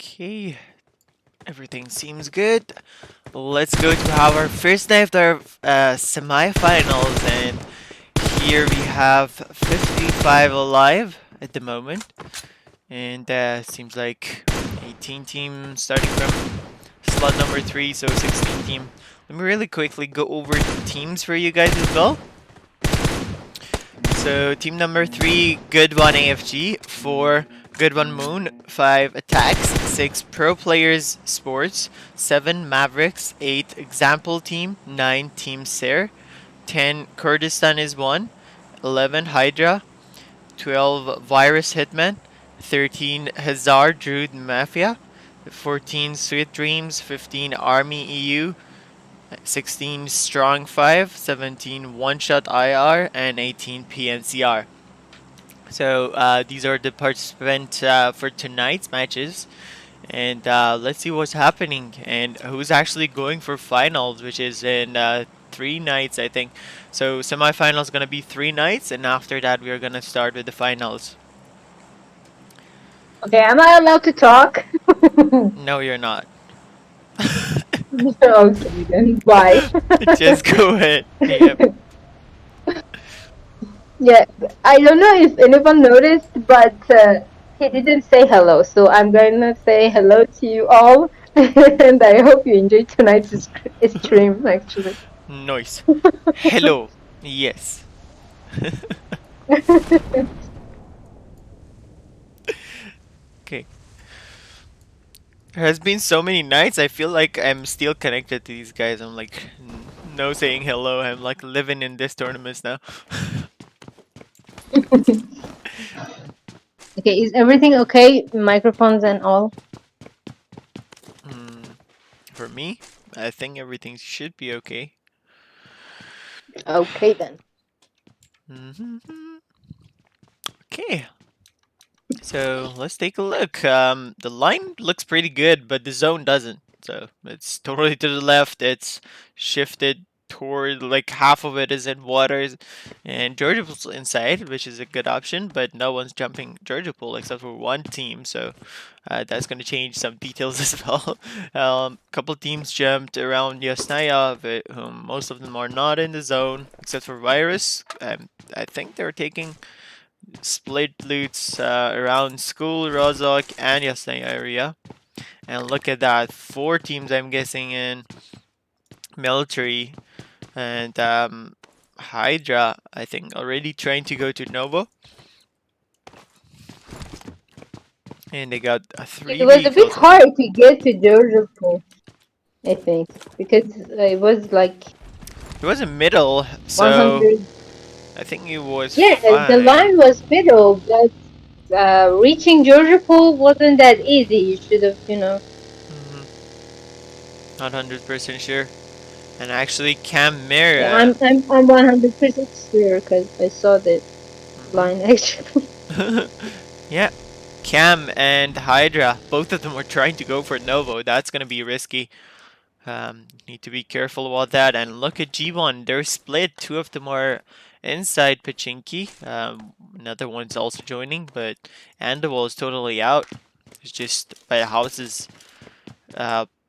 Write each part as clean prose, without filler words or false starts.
Okay, everything seems good. Let's go to our first night of our semifinals, and here we have 55 alive at the moment, and seems like 18 team starting from slot number 3, so 16 team. Let me really quickly go over the teams for you guys as well. So team number 3, Good One AFG, 4, Good One Moon, 5, Attacks, 6, Pro Players Sports, 7, Mavericks, 8, Example Team, 9, Team Ser, 10, Kurdistan is 1, 11, Hydra, 12, Virus Hitman, 13, Hazard Druid Mafia, 14, Sweet Dreams, 15, Army EU, 16 Strong 5, 17 One Shot IR, and 18 PNCR. So these are the participants for tonight's matches, and let's see what's happening and who's actually going for finals, which is in 3 nights, I think. So semifinals is gonna be 3 nights, and after that we are gonna start with the finals. Okay, am I allowed to talk? No, you're not. Okay, then bye. Just go ahead. Yep. Yeah, I don't know if anyone noticed, but he didn't say hello, so I'm gonna say hello to you all, and I hope you enjoyed tonight's stream, actually. Noise. Hello. Yes. Okay. There has been so many nights. I feel like I'm still connected to these guys. I'm like, no saying hello. I'm like living in this tournament now. Okay, is everything okay? Microphones and all? For me, I think everything should be okay. Okay, then. Okay. So let's take a look. The line looks pretty good, but the zone doesn't. So it's totally to the left. It's shifted toward like half of it is in waters, and Georgia Pool's inside, which is a good option. But no one's jumping Georgia Pool except for one team. So that's going to change some details as well. Couple teams jumped around Yasnaya, but most of them are not in the zone except for Virus. I think they're taking split loots around school, Rozok, and Yasnaya area. And look at that, 4 teams I'm guessing in military and Hydra, I think, already trying to go to Novo. And they got It 3 was a bit vehicles. hard to get to Georgia Pool, I think, because it was like It was a middle, so 100. I think it was Yeah, the fine. line was middle, but reaching Georgia Pool wasn't that easy. You should have, Not 100% sure. And actually, Cam Yeah, Mir. I'm 100% sure because I saw the line actually. Yeah, Cam and Hydra, both of them were trying to go for Novo. That's going to be risky. Need to be careful about that. And look at G1. They're split. 2 of them are inside Pachinki. Another one's also joining, but Andewall is totally out. It's just by the houses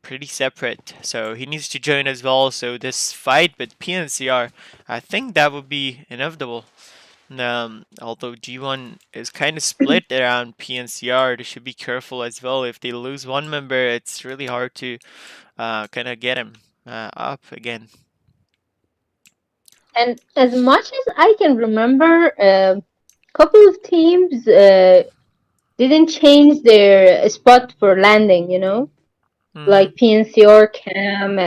pretty separate. So he needs to join as well. So this fight with PNCR, I think that would be inevitable. Although G1 is kind of split around PNCR, they should be careful as well. If they lose one member, it's really hard to kind of get him up again. And as much as I can remember, a couple of teams didn't change their spot for landing, Mm-hmm. like PNCR, CAM,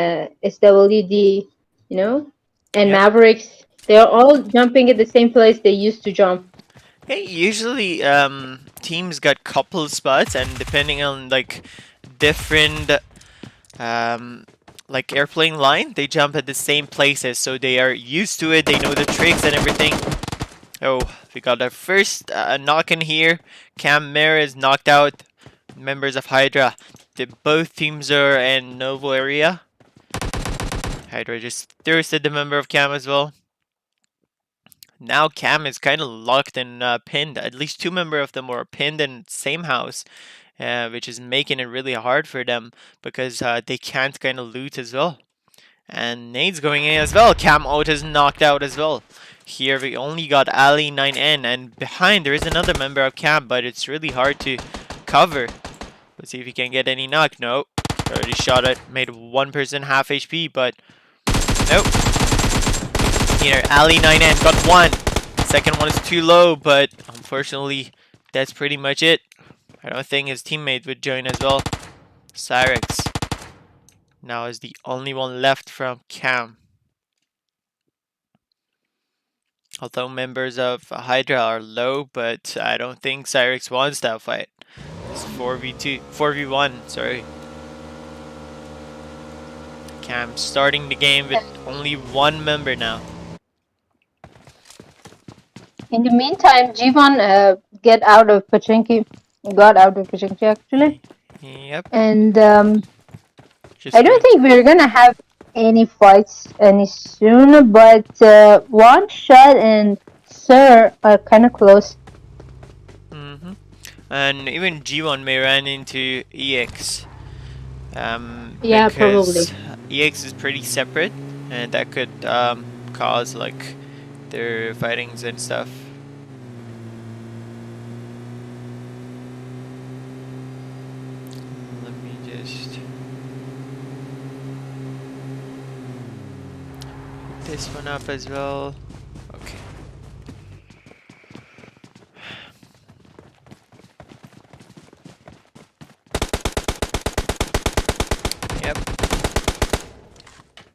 SWD, and Yep. Mavericks. They're all jumping at the same place they used to jump. Hey, usually teams got couple spots, and depending on like different um, like airplane line, they jump at the same places, so they are used to it. They know the tricks and everything. Oh, we got our first knock in here. Cam Mir is knocked out. Members of Hydra. Both teams are in Novo area. Hydra just thirsted the member of Cam as well. Now Cam is kind of locked and pinned. At least 2 members of them were pinned in same house. which is making it really hard for them because they can't kind of loot as well. And Nade's going in as well. Cam Out is knocked out as well. Here we only got Ali 9N, and behind there is another member of Cam, but it's really hard to cover. Let's see if he can get any knock. No, already shot it. Made one person half HP, but nope. Here, Ali 9N got one. Second one is too low, but unfortunately, that's pretty much it. I don't think his teammate would join as well. Cyrex now is the only one left from Cam. Although members of Hydra are low, but I don't think Cyrex wants that fight. It's 4v2, 4v1, sorry. Cam starting the game with only one member now. In the meantime, Jivan got out of Pachinki actually. Yep. And Just I don't think we're gonna have any fights any soon, but One Shot and Sir are kind of close. And even G1 may run into EX. Yeah, because probably. EX is pretty separate, and that could cause like their fightings and stuff. Let me just hook this one up as well. Okay. Yep.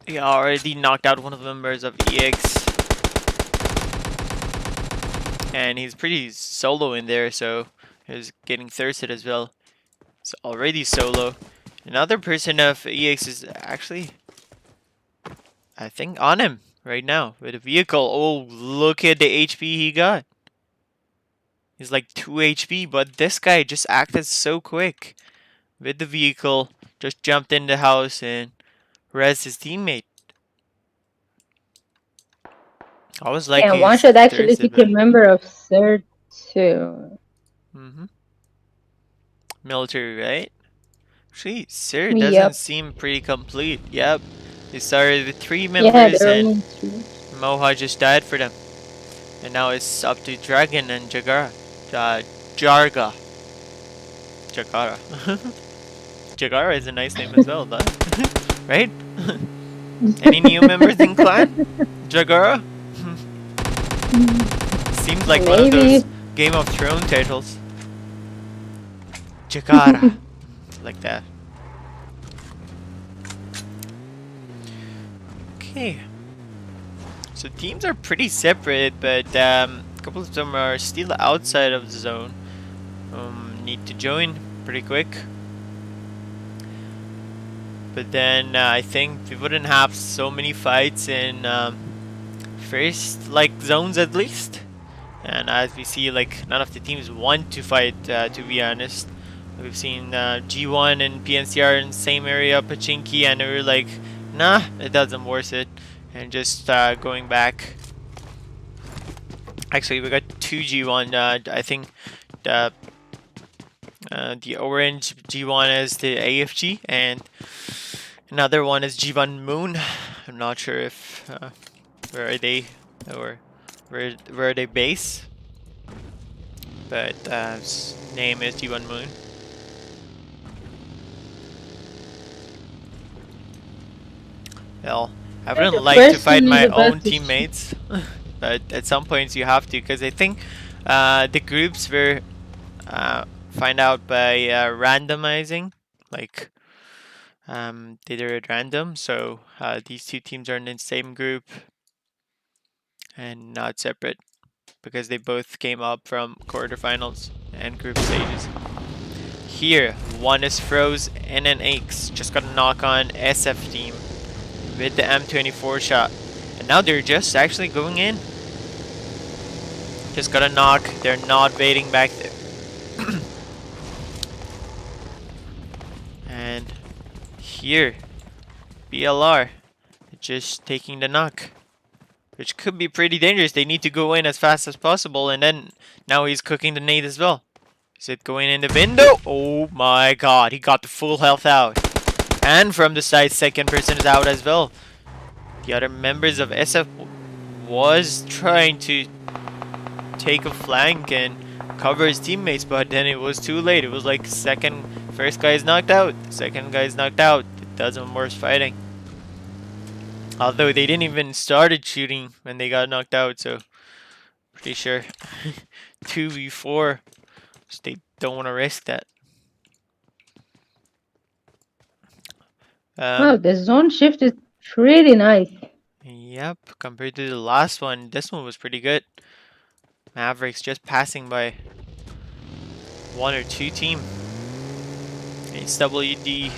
He already knocked out one of the members of EX. And he's pretty solo in there, so he's getting thirsted as well. It's already solo. Another person of EX is actually, I think, on him right now with a vehicle. Oh, look at the HP he got. He's like 2 HP, but this guy just acted so quick with the vehicle. Just jumped in the house and rezzed his teammate. I was like, Yeah, One he's Shot actually thirsty, became but a member of Sir too. military, right? Actually, Sir doesn't Yep. seem pretty complete. Yep. They started with 3 Yeah, members there are and only two. Moha just died for them. And now it's up to Dragon and Jagara. Jarga. Jagara. Jagara is a nice name as well, though. Right? Any new members in clan? Jagara? Seems like one of those Maybe. Game of Thrones titles. Jagara. Like that. Okay. So teams are pretty separate, but a couple of them are still outside of the zone. Need to join pretty quick. But then I think we wouldn't have so many fights in first like zones at least. And as we see, like none of the teams want to fight. To be honest, we've seen G1 and PNCR in the same area, Pachinki, and we were like, nah, it doesn't worth it, and just going back. Actually, we got 2 G1. I think the orange G1 is the AFG, and another one is G1 Moon. I'm not sure if where are they or where they base, but his name is G1 Moon. Well, I The wouldn't like to first fight one is my the own best. teammates, but at some points you have to, because I think the groups were find out by randomizing, like they did it random, so these two teams are in the same group and not separate because they both came up from quarterfinals and group stages. Here, one is Froze and an Aches. Just got a knock on SF team with the M24 shot. And now they're just actually going in. Just got a knock. They're not waiting back there. And here, BLR just taking the knock, which could be pretty dangerous. They need to go in as fast as possible, and then now he's cooking the nade as well. Is it going in the window? Oh my god, he got the full health out. And from the side, second person is out as well. The other members of SF was trying to take a flank and cover his teammates, but then it was too late. It was like first guy is knocked out, second guy is knocked out. It doesn't worse fighting. Although they didn't even started shooting when they got knocked out, so pretty sure 2v4. So they don't want to risk that. Wow, Um, the zone shift is pretty nice. yep, compared to the last one, this one was pretty good. Mavericks just passing by one or two team. It's WD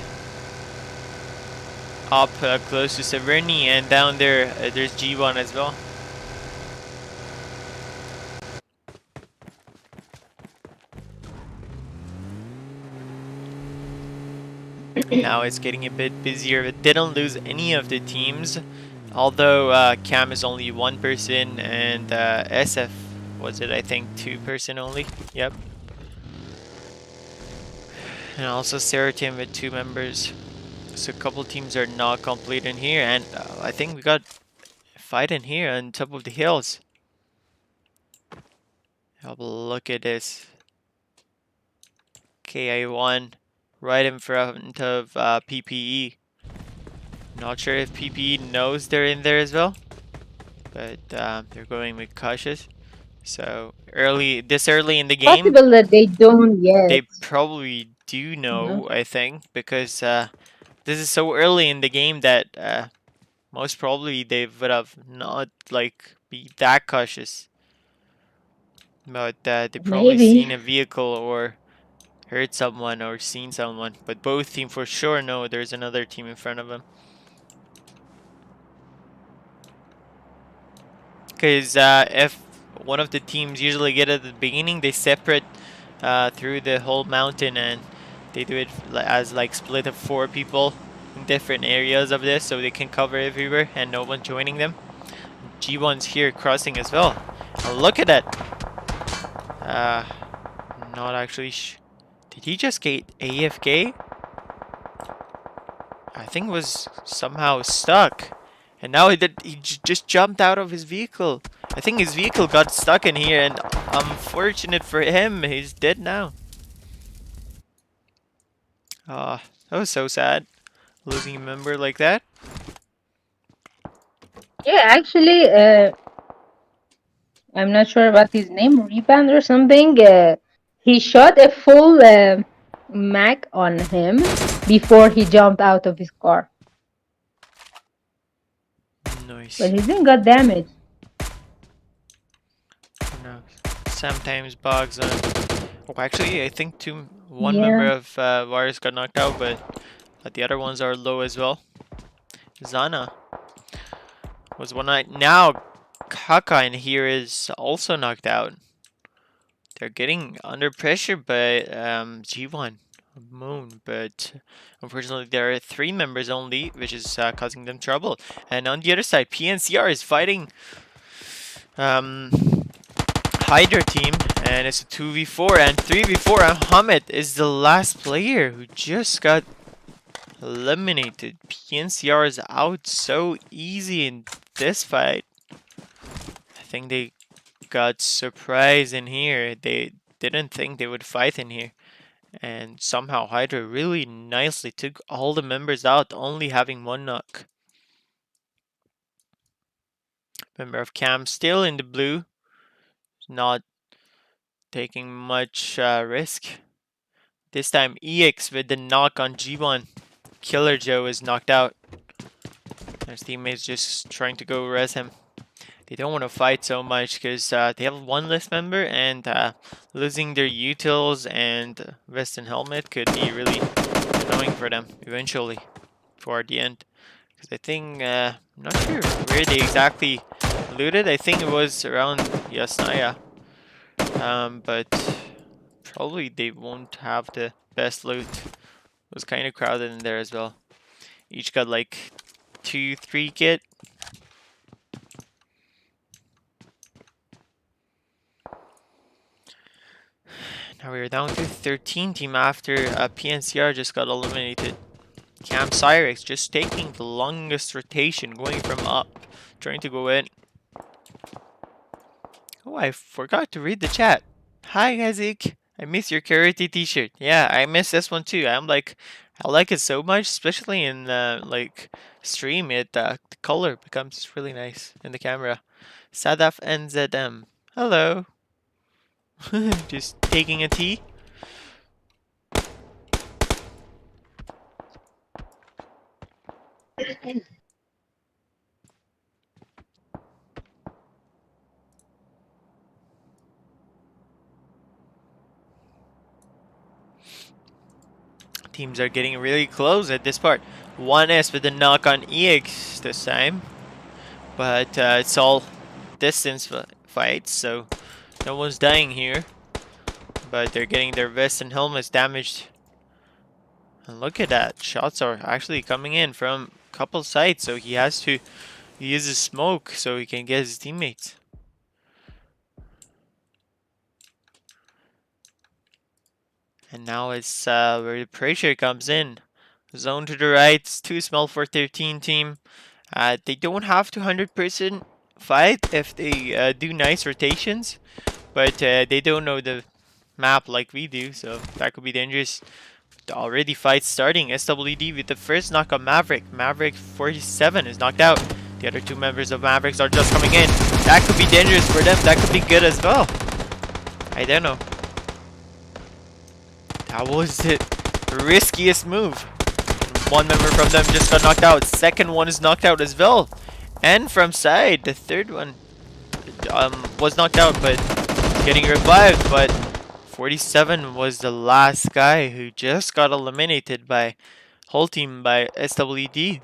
up close to Severny, and down there there's G1 as well. Now it's getting a bit busier. It didn't lose any of the teams, although Cam is only one person and SF was it, I think, 2 person only. Yep. And also Sarah team with 2 members. So a couple teams are not complete in here, and I think we got a fight in here on top of the hills. Have a look at this. KA1 right in front of PPE. Not sure if PPE knows they're in there as well, but they're going with cautious. So this early in the game, Possible that they don't they yet. probably do You know? know, I think, because this is so early in the game that most probably they would have not like be that cautious. But they probably Maybe. seen a vehicle or heard someone or seen someone. But both team for sure know there's another team in front of them. Because if one of the teams usually get at the beginning, they separate through the whole mountain and they do it as like split of 4 people in different areas of this so they can cover everywhere and no one joining them. G1's here crossing as well. Look at that. Not actually. Did he just get AFK? I think it was somehow stuck. And now he just jumped out of his vehicle. I think his vehicle got stuck in here, and unfortunate for him, he's dead now. Ah, that was so sad. Losing a member like that. Yeah, actually, I'm not sure about his name, Rebound or something. He shot a full mag on him before he jumped out of his car. But Nice. he didn't got damaged. No. Sometimes bugs on. Oh, actually, I think one member Yeah. of Virus got knocked out, but the other ones are low as well. Zana was one night. Now, Kaka in here is also knocked out. They're getting under pressure by G1 Moon, but unfortunately there are 3 members only, which is causing them trouble. And on the other side, PNCR is fighting um, Hydra team, and it's a 2v4 and 3v4, and Hamid is the last player who just got eliminated. PNCR is out so easy in this fight. I think they got surprised in here. They didn't think they would fight in here. And somehow Hydra really nicely took all the members out, only having 1 knock. Member of Cam still in the blue, not taking much risk. This time EX with the knock on G1. Killer Joe is knocked out. His teammates just trying to go res him. They don't want to fight so much because they have 1 less member, and losing their utils and vest and helmet could be really annoying for them eventually for the end. Because I think, I'm not sure where they exactly looted. I think it was around Yasnaya. But probably they won't have the best loot. It was kind of crowded in there as well. Each got like 2-3 kit. Now we're down to 13 team after PNCR just got eliminated. Cam Cyrex just taking the longest rotation, going from up, trying to go in. Oh, I forgot to read the chat. Hi, Gazik. I miss your karate t-shirt. Yeah, I miss this one too. I like it so much, especially in like stream. The color becomes really nice in the camera. Sadaf NZM. Hello. Just taking a tea. Teams are getting really close at this part. 1S with a knock on EX this time. But it's all distance fights, so no one's dying here. But they're getting their vests and helmets damaged. And look at that. Shots are actually coming in from a couple sides, so he has to use his smoke so he can get his teammates. And now it's where the pressure comes in. Zone to the right, it's too small for 13 team. They don't have to 100% fight if they do nice rotations, but they don't know the map like we do, so that could be dangerous. Already fight starting. SWD with the first knock on Maverick. Maverick 47 is knocked out. The other two members of Mavericks are just coming in. That could be dangerous for them. That could be good as well. I don't know. That was the riskiest move. One member from them just got knocked out. Second one is knocked out as well. And from side, the third one was knocked out, but getting revived. But 47 was the last guy who just got eliminated by whole team by SWD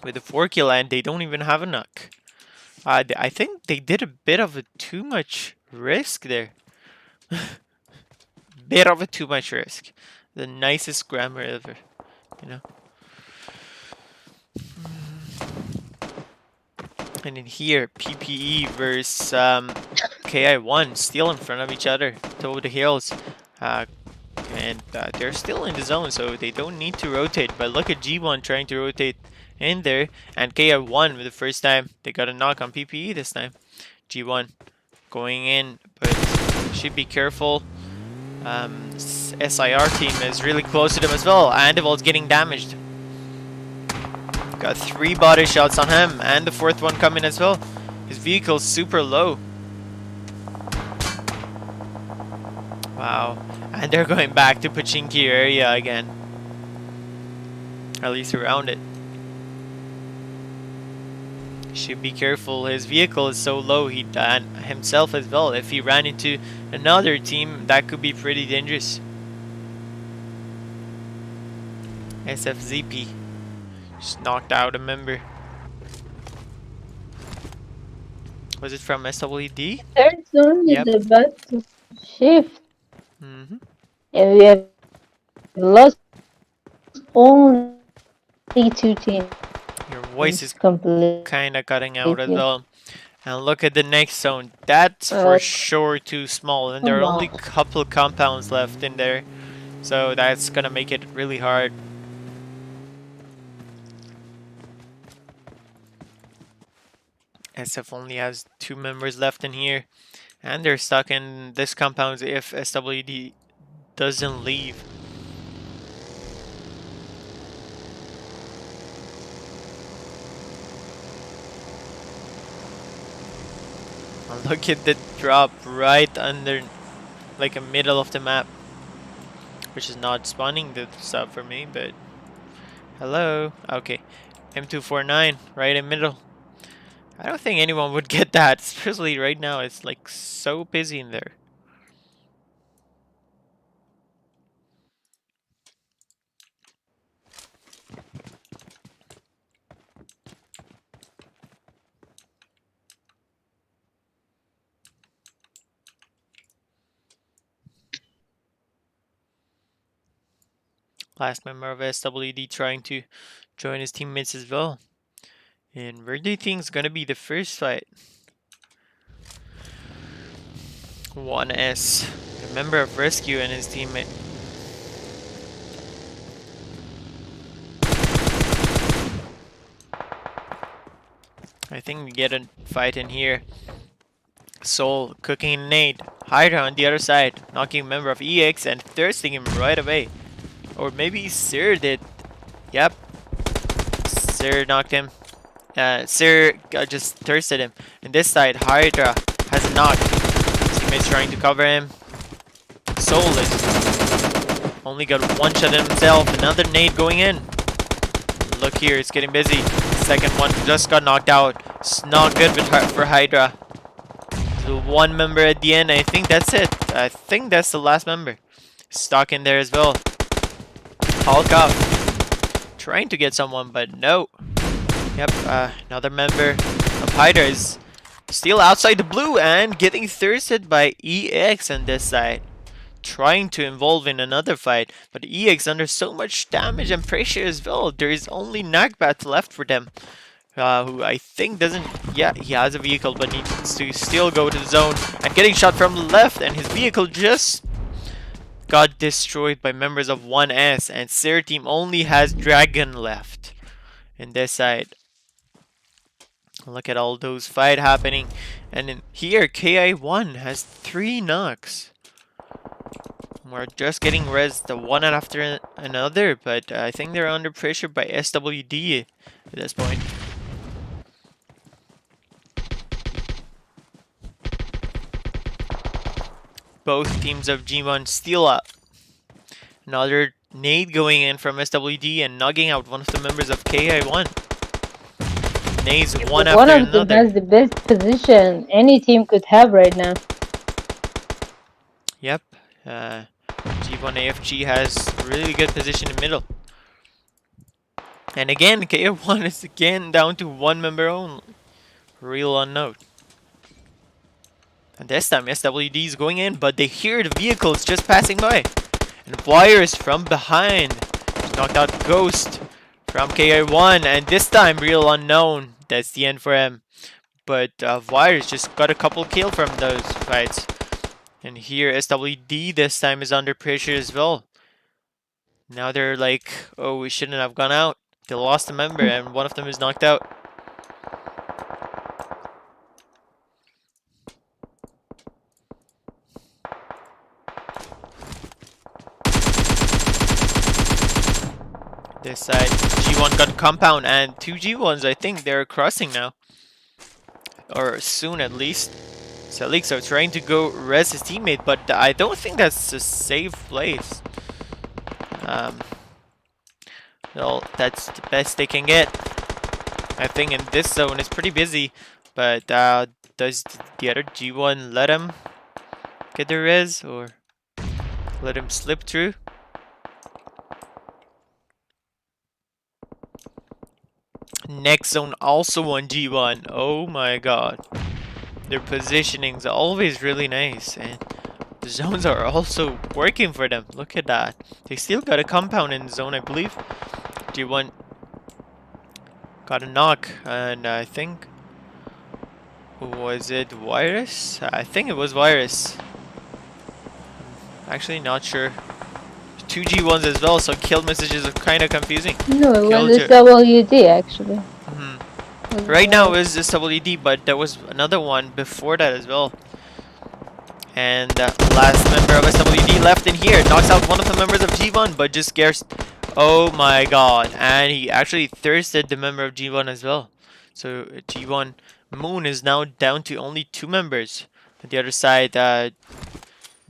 with a 4 kill, and they don't even have a knock. I think they did a bit of a too much risk there. Bit of a too much risk. The nicest grammar ever, you know. And in here, PPE versus KI1 still in front of each other, toe of the hills. And they're still in the zone, so they don't need to rotate. But look at G1 trying to rotate in there. And KI1 for the first time, they got a knock on PPE this time. G1 going in, but should be careful. SIR team is really close to them as well. Andival's getting damaged. Got 3 body shots on him, and the 4th one coming as well. His vehicle's super low. Wow. And they're going back to Pachinki area again. At least around it. Should be careful. His vehicle is so low, he'd die himself as well. If he ran into another team, that could be pretty dangerous. SFZP. Just knocked out a member. Was it from SWD? Third zone Yep. is about to shift. Mm-hmm. And we have lost only 2 teams. Your voice is completely. kind of cutting out as well. And look at the next zone. That's for sure too small. And there are only a couple compounds left in there. So that's gonna make it really hard. SF only has 2 members left in here. And they're stuck in this compound if SWD doesn't leave. Look at the drop right under, like, a middle of the map. Which is not spawning the stuff for me, but... Hello? Okay. M249, right in middle. I don't think anyone would get that, especially right now. It's like so busy in there. Last member of SWD trying to join his teammates as well. And where do you think is gonna be the first fight? 1S. A member of Rescue and his teammate. I think we get a fight in here. Soul cooking a nade. Hydra on the other side, knocking a member of EX and thirsting him right away. Or maybe Sir did. Yep. Sir knocked him. Sir just thirsted him. And this side, Hydra has a knock. Teammates trying to cover him. Soul is only got one shot in himself. Another nade going in. Look here, it's getting busy. Second one just got knocked out. It's not good for Hydra. So one member at the end. I think that's it. I think that's the last member. Stuck in there as well. Hulk up. Trying to get someone, but no. Yep, another member of Hydra is still outside the blue and getting thirsted by EX on this side. Trying to involve in another fight, but EX under so much damage and pressure as well. There is only Nagbat left for them. Who I think doesn't... Yeah, he has a vehicle, but needs to still go to the zone. And getting shot from the left, and his vehicle just got destroyed by members of 1S. And Sir team only has Dragon left in this side. Look at all those fight happening. And in here, KI1 has 3 knocks. We're just getting res the one after another, but I think they're under pressure by SWD at this point. Both teams of G1 steal up. Another nade going in from SWD and knocking out one of the members of KI1. Nades one after One of them another. has the best position any team could have right now. Yep. G1 AFG has really good position in the middle. And again, KI1 is again down to one member only. Real unknown. And this time SWD is going in, but they hear the vehicles just passing by. And Wires from behind. Knocked out Ghost from KI1. And this time Real Unknown. That's the end for him. But Wires just got a couple kills from those fights. And here SWD this time is under pressure as well. Now they're like, oh, we shouldn't have gone out. They lost a member and one of them is knocked out. This side, G1 got compound and 2 G1s, I think they're crossing now. Or soon at least. Selixo trying to go res his teammate, but I don't think that's a safe place. Well, that's the best they can get. I think in this zone it's pretty busy, but does the other G1 let him get the res or let him slip through? Next zone also on G1. Oh my god. Their positioning's always really nice and the zones are also working for them. Look at that. They still got a compound in the zone, I believe. G1 got a knock and I think... Was it Virus? I think it was Virus. Actually not sure. 2 G1s as well, so kill messages are kind of confusing. No, it was this WD actually. Right now it was this WD, but there was another one before that as well. And last member of SWD left in here. Knocks out one of the members of G1, but just scares... Oh my god. And he actually thirsted the member of G1 as well. So G1 Moon is now down to only 2 members. On the other side, G1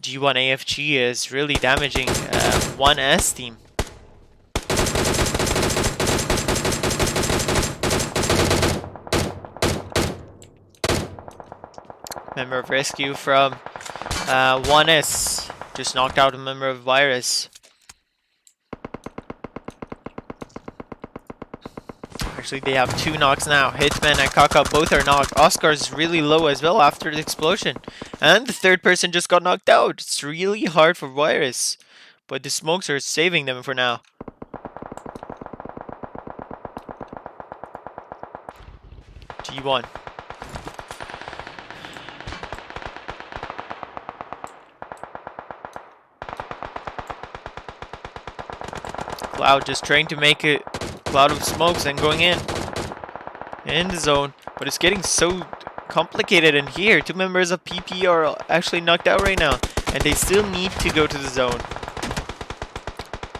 AFG is really damaging 1S team. Member of Rescue from 1S just knocked out a member of Virus. Actually, they have 2 knocks now. Hitman and Kaka both are knocked. Oscar's really low as well after the explosion. And the third person just got knocked out. It's really hard for Virus. But the smokes are saving them for now. G1. Cloud just trying to make a cloud of smokes and going in the zone, but it's getting so complicated in here. Two members of PP are actually knocked out right now, and they still need to go to the zone.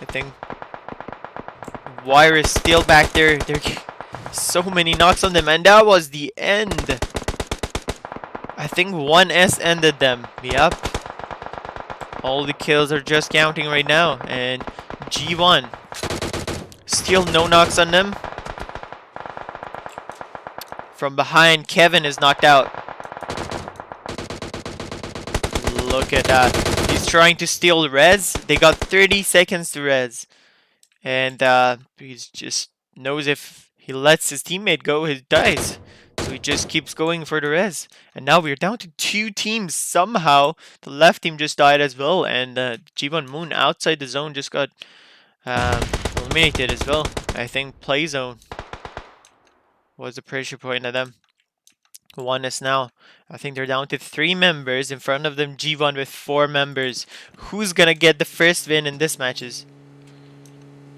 I think Wire is still back there. There so many knocks on them, and that was the end. I think 1S ended them. Yep. All the kills are just counting right now, and G1 still no knocks on them. From behind, Kevin is knocked out. Look at that. He's trying to steal res. They got 30 seconds to res. And he just knows if he lets his teammate go, he dies. So he just keeps going for the res. And now we're down to 2 teams. Somehow, the left team just died as well. And G1 Moon outside the zone just got um, eliminated as well. I think play zone was the pressure point of them. One is now. I think they're down to 3 members. In front of them, G1 with 4 members. Who's gonna get the first win in this matches?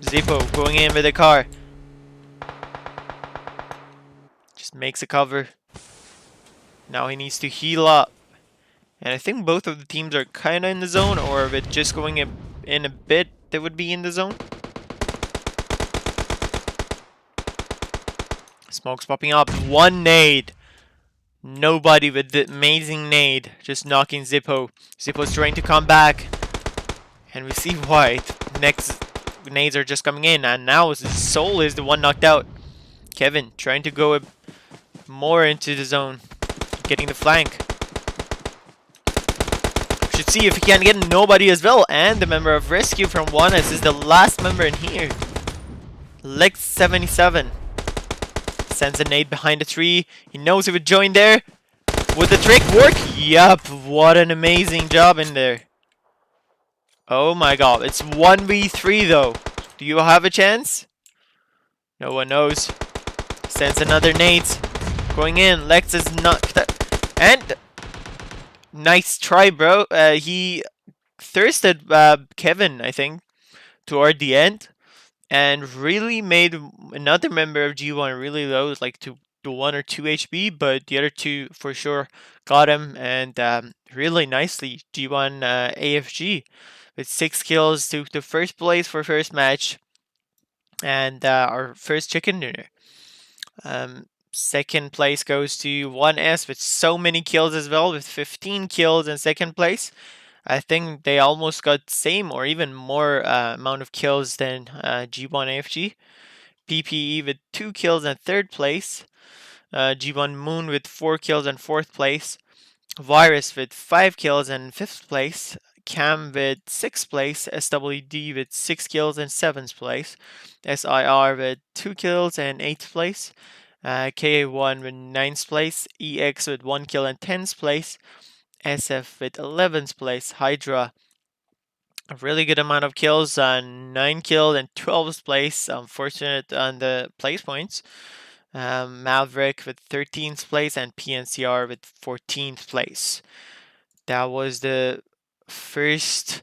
Zippo going in with a car. Just makes a cover. Now he needs to heal up. And I think both of the teams are kind of in the zone, or if it's just going in a bit, they would be in the zone. Smoke's popping up. One nade. Nobody with the amazing nade. Just knocking Zippo. Zippo's trying to come back. And we see White. Next nades are just coming in. And now Soul is the one knocked out. Kevin trying to go more into the zone. Getting the flank. Should see if he can get nobody as well. And the member of Rescue from 1S is the last member in here. Lex 77. Sends a nade behind the tree. He knows he would join there. Would the trick work? Yup, what an amazing job in there. Oh my god, it's 1v3 though. Do you have a chance? No one knows. Sends another nade. Going in, Lex is knocked. And nice try, bro. He thirsted Kevin, I think, toward the end. And really made another member of G1 really low, like to 1 or 2 HP, but the other two for sure got him, and really nicely G1 AFG with 6 kills to the first place for first match, and our first chicken dinner. Second place goes to 1S with so many kills as well, with 15 kills in second place. I think they almost got same or even more amount of kills than G1 AFG. PPE with 2 kills in third place. G1 Moon with 4 kills in fourth place. Virus with 5 kills in fifth place. Cam with 6th place. SWD with 6 kills in 7th place. SIR with 2 kills in 8th place. KA1 with 9th place. EX with 1 kill in 10th place. SF with 11th place. Hydra, a really good amount of kills, 9 kills in 12th place. Unfortunate on the place points. Maverick with 13th place and PNCR with 14th place. That was the first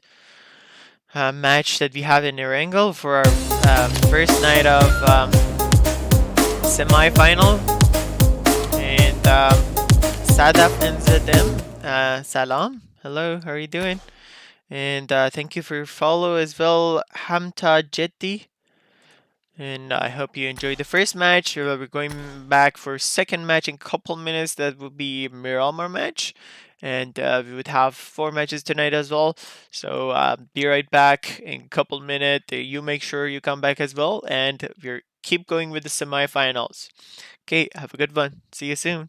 match that we have in Erangel for our first night of semi-final. And Sadaf NZM, Salam. Hello, how are you doing? And thank you for your follow as well, Hamta Jetty. And I hope you enjoyed the first match. We're going back for second match in a couple minutes. That will be Miramar match. And we would have 4 matches tonight as well. So be right back in a couple minutes. You make sure you come back as well. And we're keep going with the semifinals. Okay, have a good one. See you soon.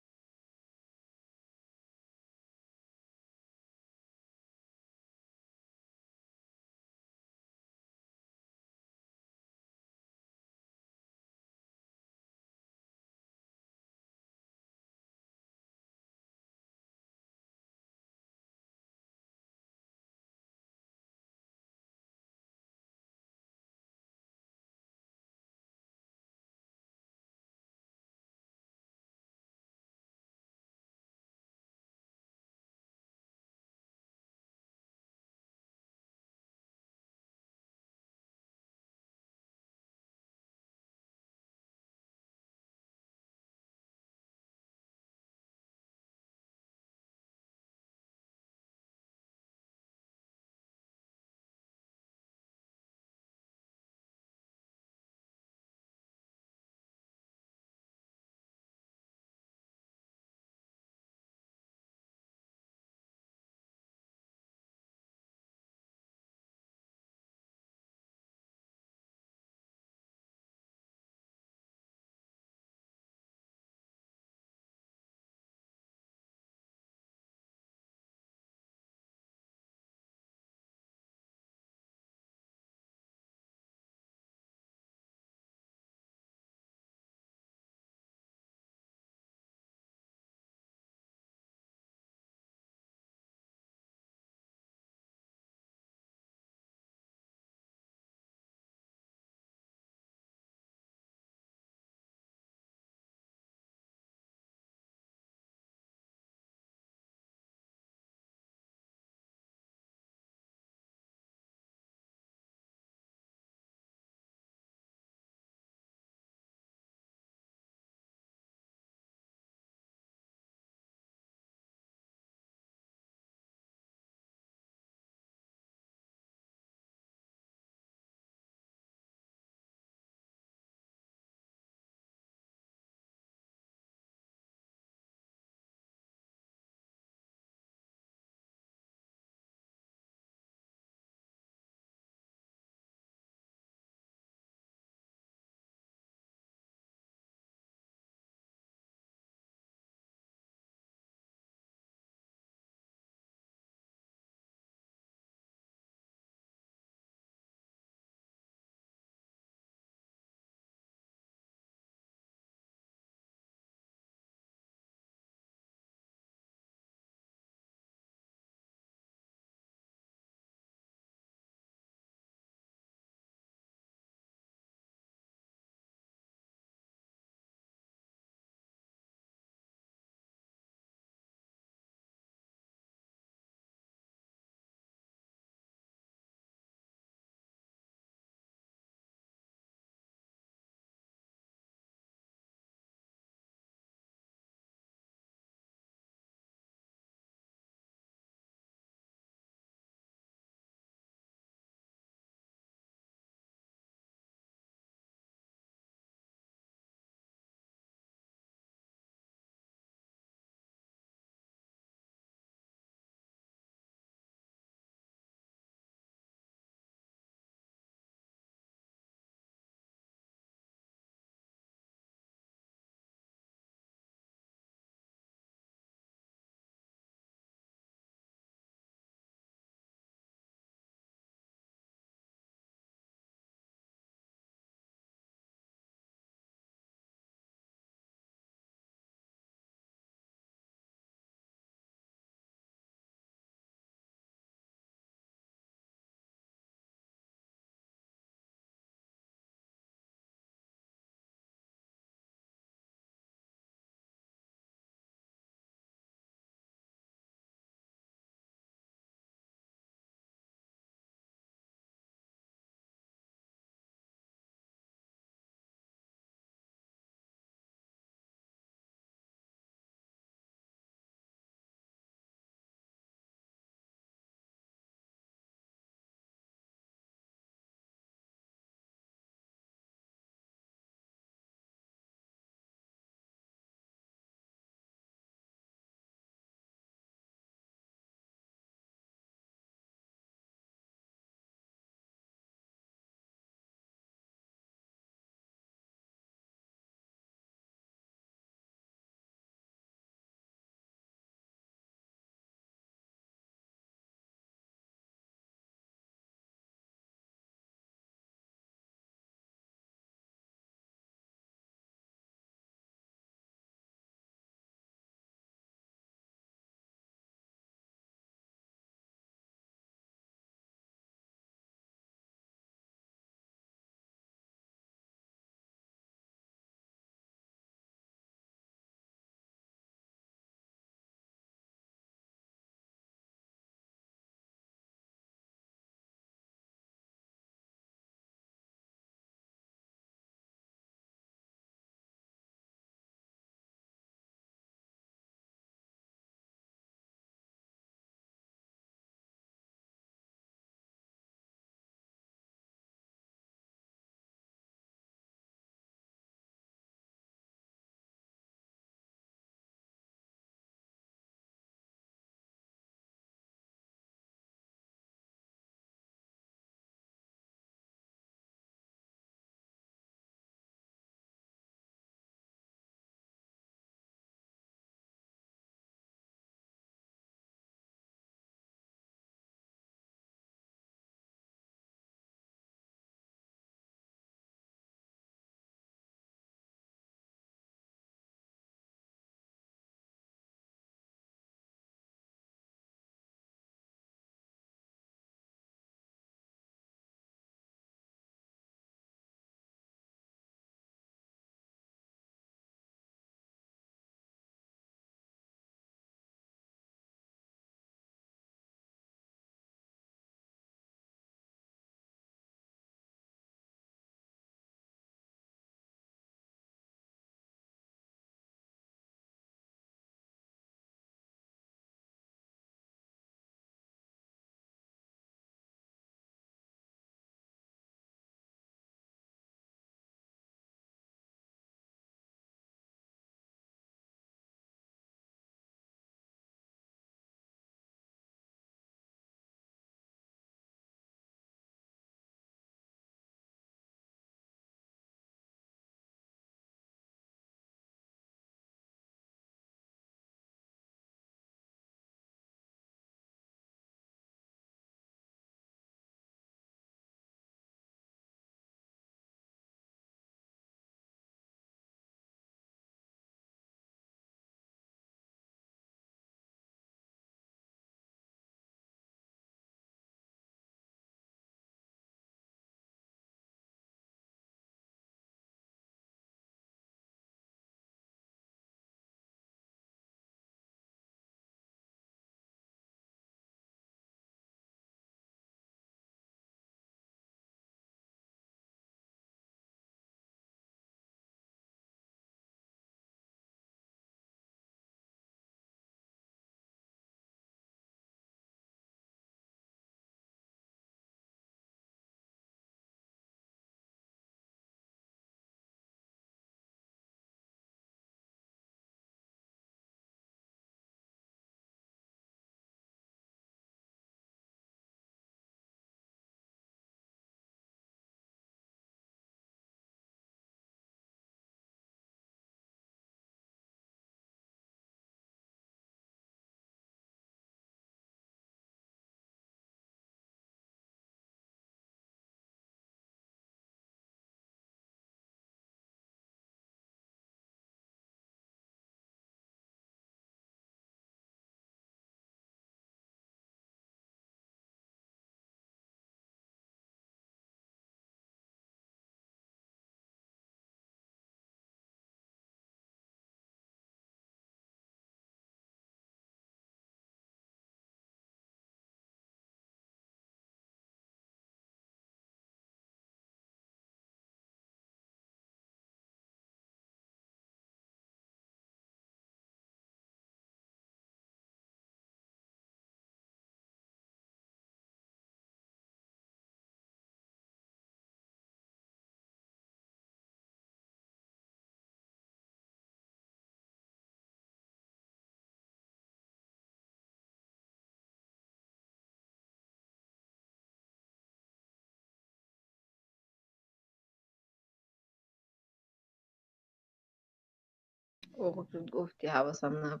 وقلت حوصلنا.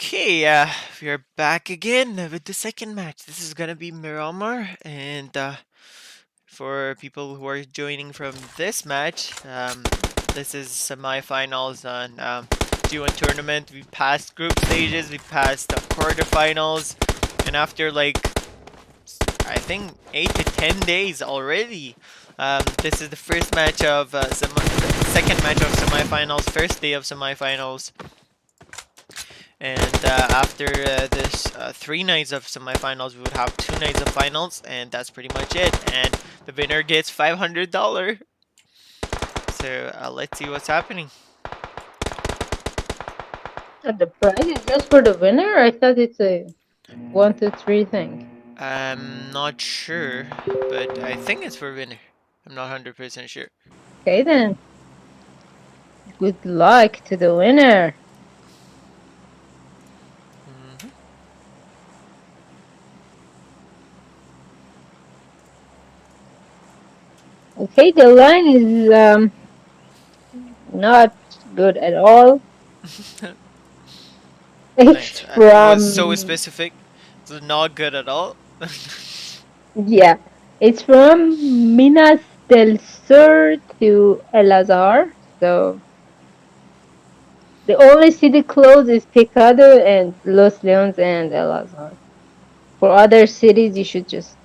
Okay, we are back again with the second match. This is gonna be Miramar, and for people who are joining from this match, this is semifinals on G1 tournament. We passed group stages, we passed the quarterfinals, and after like I think 8 to 10 days already, this is the first match of second match of semifinals, first day of semifinals. And after this 3 nights of semifinals, we would have 2 nights of finals, and that's pretty much it. And the winner gets $500. So let's see what's happening. The prize is just for the winner? I thought it's a 1, 2, 3 thing. I'm not sure, but I think it's for winner. I'm not 100% sure. Okay then. Good luck to the winner. Hmm. Okay, the line is not good at all. It's Nice. It was so from specific. It's not good at all. yeah, it's from Minas del Sur to El Azhar. So the only city closed is Picado and Los Leones and El Azhar. For other cities, you should just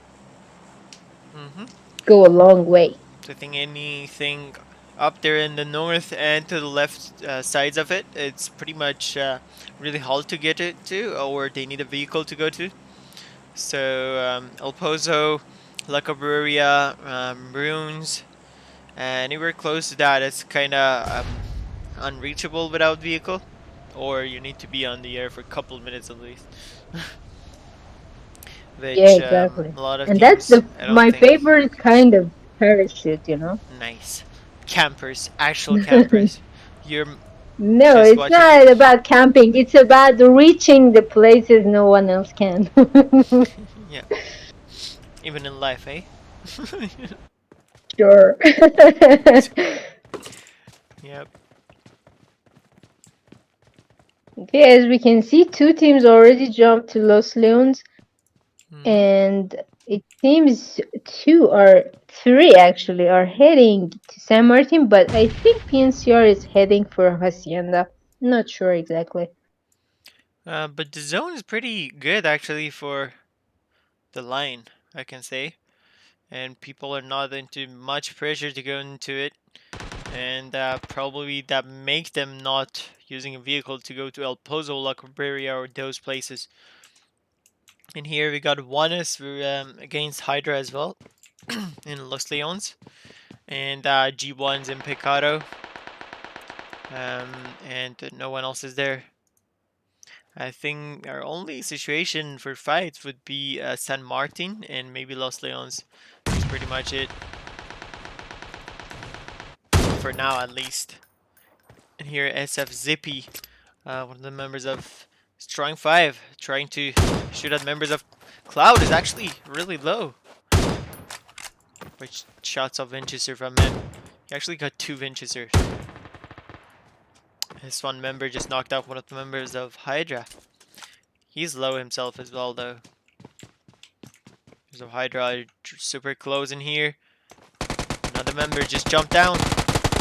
Hmm. go a long way. So I think anything up there in the north and to the left sides of it, it's pretty much really hard to get it to, or they need a vehicle to go to. So El Pozo, La Cabrera, Ruins, anywhere close to that, it's kind of unreachable without vehicle, or you need to be on the air for a couple minutes at least. Yeah, Which exactly. a lot of And that's teams, the I don't my think. favorite kind of parachute. Nice. Campers, actual campers. You're No, just it's watching. not about camping. It's about reaching the places no one else can. Yeah, even in life, eh? Sure. Yep. Okay, as we can see, two teams already jumped to Los Leones, Hmm. and it seems three actually are heading to San Martin, but I think PNCR is heading for Hacienda. Not sure exactly. But the zone is pretty good actually for the line, I can say. And people are not into much pressure to go into it. And probably that make them not using a vehicle to go to El Pozo, La Cabrera, or those places. And here we got Juanes against Hydra as well in Los Leones. And G1's in Picado. Um, and no one else is there. I think our only situation for fights would be San Martin and maybe Los Leones. That's pretty much it. For now, at least. And here, SF Zippy, one of the members of Strong 5, trying to shoot at members of Cloud, is actually really low. Which shots of Winchester from him. He actually got 2 Winchester. This one member just knocked out one of the members of Hydra. He's low himself as well, though. So Hydra super close in here. Another member just jumped down.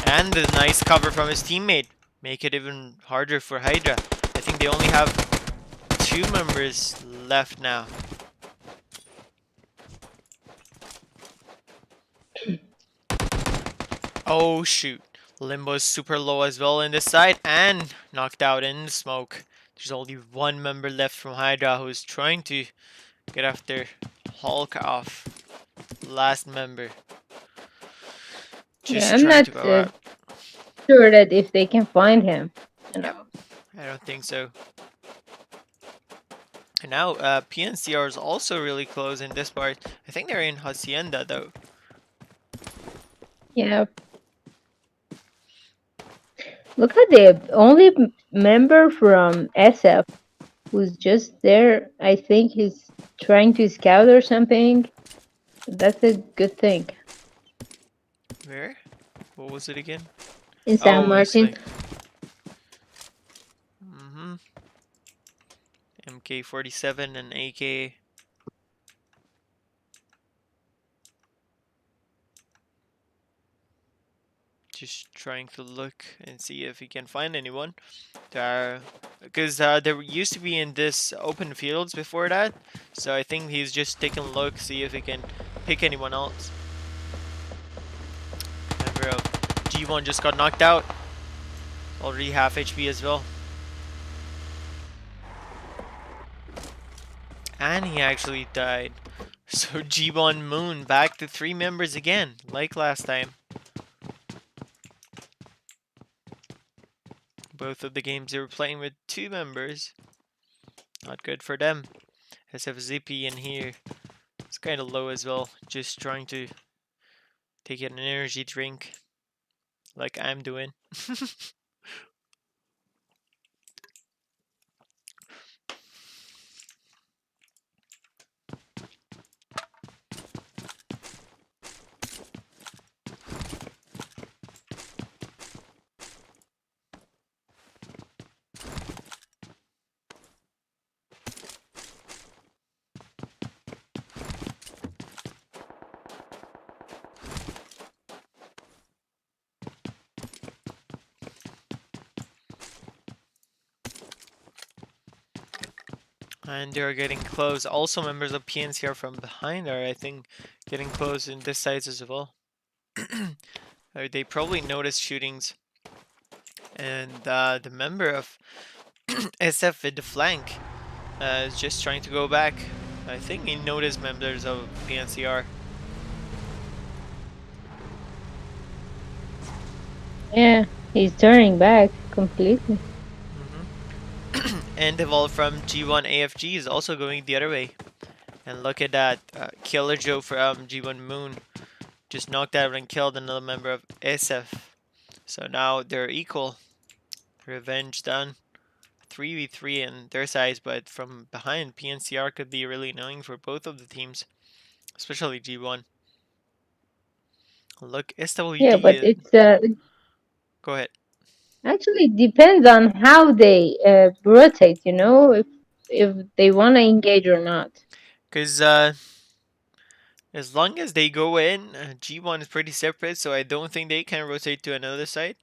And the nice cover from his teammate. Make it even harder for Hydra. I think they only have 2 members left now. Oh shoot. Limbo's super low as well in this side and knocked out in the smoke. There's only 1 member left from Hydra who's trying to get after Hulk off. Last member. Yeah, Just I'm trying not to go out. sure that if they can find him. You Yep. know. I don't think so. And now PNCR is also really close in this part. I think they're in Hacienda though. Yeah. Look at the only member from SF who's just there. I think he's trying to scout or something. That's a good thing. Where? What was it again? in San Oh, Martin. Wesley. Mm-hmm. MK47 and AK. Just trying to look and see if he can find anyone. Because there used to be in this open fields before that, so I think he's just taking a look, see if he can pick anyone else. Member of G1 just got knocked out. Already half HP as well. And he actually died. So G1 Moon back to 3 members again, like last time. Both of the games they were playing with 2 members. Not good for them. SF Zippy in here. It's kind of low as well. Just trying to take an energy drink like I'm doing. And they're getting close. Also, members of PNC are from behind are, I think, getting close in this side as well. They probably noticed shootings. And the member of SF with the flank is just trying to go back. I think he noticed members of PNCR. Yeah, he's turning back completely. And Evolve from G1 AFG is also going the other way. And look at that. Killer Joe from G1 Moon just knocked out and killed another member of SF. So now they're equal. Revenge done. 3v3 in their size, but from behind, PNCR could be really annoying for both of the teams, especially G1. Look, Yeah, SWD but is. it's Go ahead. actually depends on how they rotate. You know, if they want to engage or not. Because as long as they go in, G1 is pretty separate, so I don't think they can rotate to another side.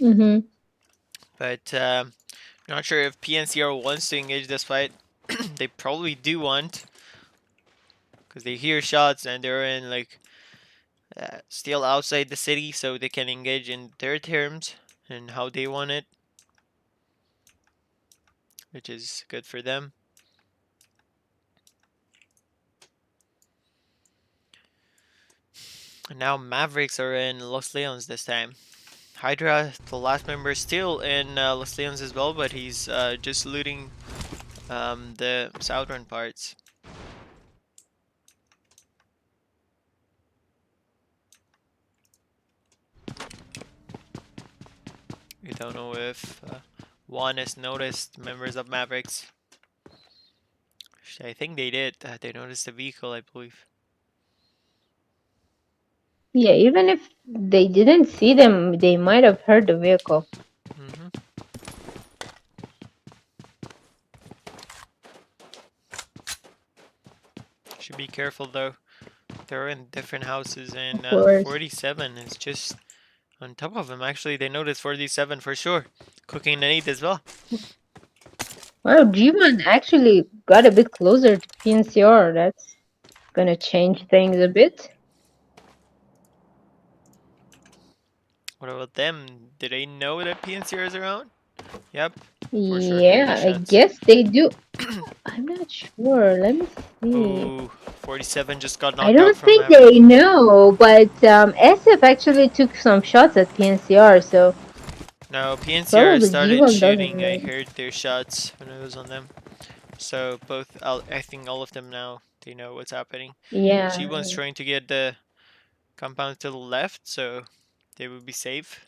Mm-hmm. But not sure if PNCR wants to engage this fight. They probably do want, because they hear shots and they're in like still outside the city, so they can engage in their terms and how they want it, which is good for them. And now Mavericks are in Los Leones this time. Hydra, the last member, is still in Los Leones as well, but he's just looting the southern parts. We don't know if Juan has noticed members of Mavericks. I think they did. They noticed the vehicle, I believe. Yeah, even if they didn't see them, they might have heard the vehicle. Hmm. Should be careful though. They're in different houses, Of and course. 47 is just on top of him. Actually, they noticed 47 for sure. Cooking an 8 as well. Well, G1 actually got a bit closer to PNCR. That's gonna change things a bit. What about them? Did they know that PNCR is around? Yep, for sure hear the Yeah, I shots. guess they do. I'm not sure. Let me see. Oh, 47 just got I knocked out don't from think Maverick. they know, but SF actually took some shots at PNCR, so No, PNCR probably started G1 doesn't shooting. I know. heard their shots when I was on them. So both, I think all of them now, they know what's happening. Yeah, G1's trying to get the compound to the left, so they would be safe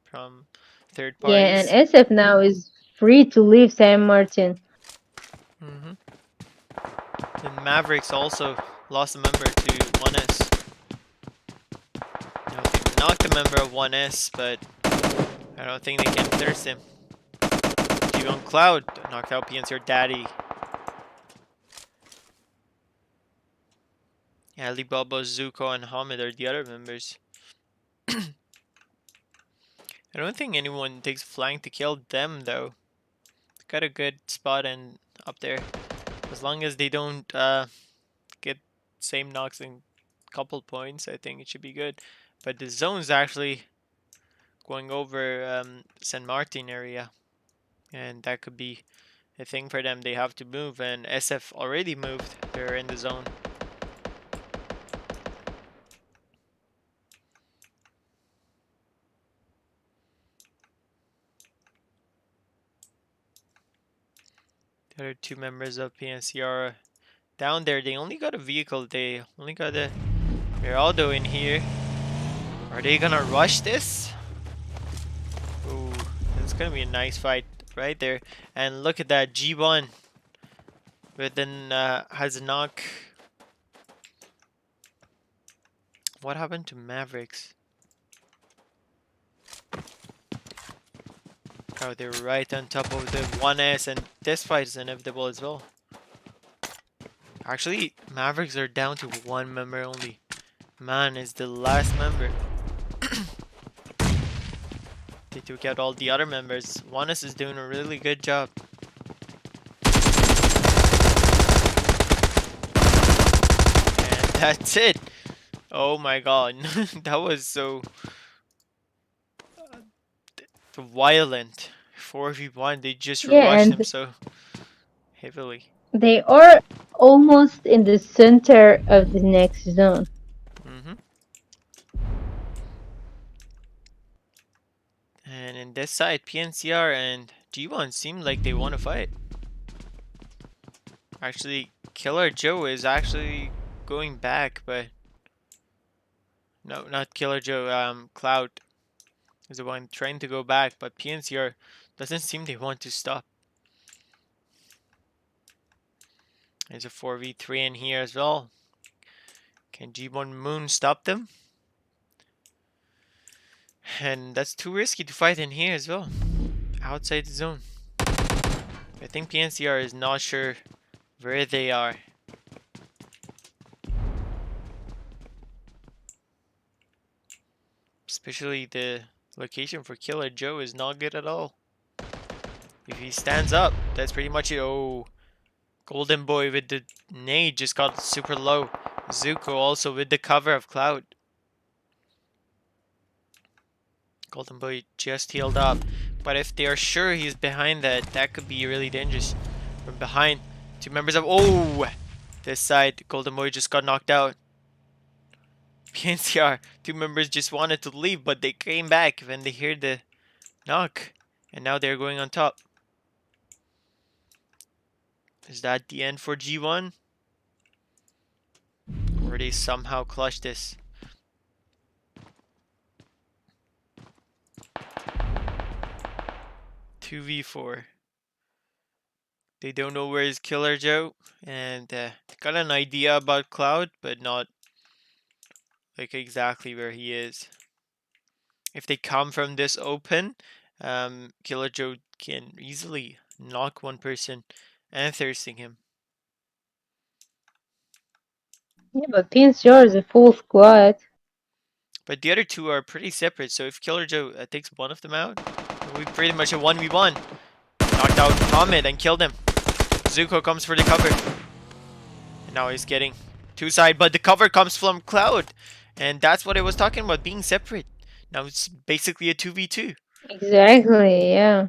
from third yeah, and parties. SF now is free to leave San Martin. Hmm. And Mavericks also lost a member to 1S. Now knocked a member of 1S, but I don't think they can thirst him. G1 Cloud knocked out PNCR Daddy. Alibaba, Zuko, and Hamid are the other members. I don't think anyone takes flank to kill them though. Got a good spot and up there. As long as they don't get same knocks and couple points, I think it should be good. But the zone's actually going over San Martin area, and that could be a thing for them. They have to move, and SF already moved. They're in the zone. The other two members of PNCR down there. They only got a vehicle. They only got a Geraldo in here. Are they gonna rush this? Ooh, it's gonna be a nice fight right there. And look at that G1. But then has a knock. What happened to Mavericks? Oh, they're right on top of the 1S, and this fight is inevitable as well. Actually, Mavericks are down to one member only. Man is the last member. They took out all the other members. 1S is doing a really good job. And that's it. Oh my god. That was so violent. 4v1. They just Yeah, rushed them and so heavily. they are almost in the center of the next zone. Hmm. And in this side, PNCR and G1 seem like they want to fight. Actually, Killer Joe is actually going back, but no, not Killer Joe. Cloud is the one trying to go back, but PNCR doesn't seem they want to stop. There's a 4v3 in here as well. Can G1 Moon stop them? And that's too risky to fight in here as well. Outside the zone. I think PNCR is not sure where they are. Especially the location for Killer Joe is not good at all. If he stands up, that's pretty much it. Oh, Golden Boy with the nade just got super low. Zuko also with the cover of Cloud. Golden Boy just healed up. But if they are sure he's behind that, that could be really dangerous. From behind, two members of... Oh! This side, Golden Boy just got knocked out. PNCR, two members just wanted to leave, but they came back when they heard the knock. And now they're going on top. Is that the end for G1? Or they somehow clutch this? Two v4. They don't know where is Killer Joe, and they got an idea about Cloud, but not like exactly where he is. If they come from this open, Killer Joe can easily knock one person and thirsting him. Yeah, but PNCR is a full squad. But the other two are pretty separate, so if Killer Joe takes one of them out, we pretty much a 1v1. Knocked out Hamid and killed him. Zuko comes for the cover. And now he's getting two side, but the cover comes from Cloud. And that's what I was talking about, being separate. Now it's basically a 2v2. Exactly, yeah.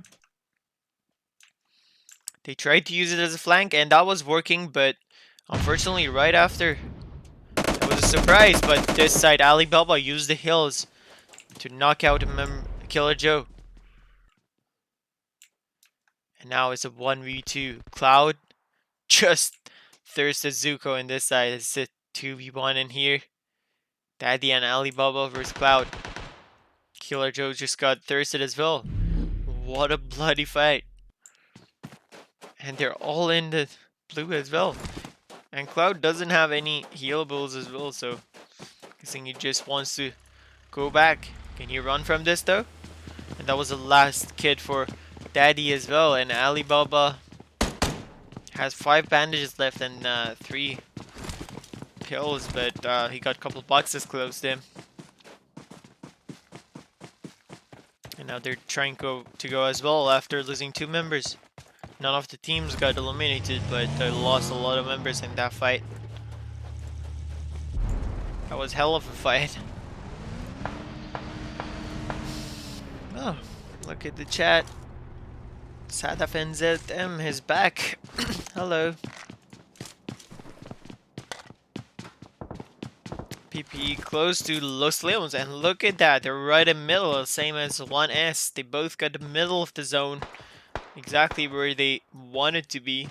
They tried to use it as a flank, and that was working, but unfortunately, right after, it was a surprise. But this side, Alibaba used the hills to knock out Killer Joe. And now it's a 1v2. Cloud just thirsted Zuko in this side. It's a 2v1 in here. Daddy and Alibaba versus Cloud. Killer Joe just got thirsted as well. What a bloody fight. And they're all in the blue as well. And Cloud doesn't have any healables as well, so I think he just wants to go back. Can he run from this though? And that was the last kid for Daddy as well. And Alibaba has 5 bandages left and 3 pills, but he got a couple boxes close to him. And now they're trying to go as well after losing 2 members. None of the teams got eliminated, but they lost a lot of members in that fight. That was hell of a fight. Oh, look at the chat. Sadaf NZM is back. Hello. PPE close to Los Leones, and look at that, they're right in the middle, same as 1S. They both got the middle of the zone, exactly where they wanted to be.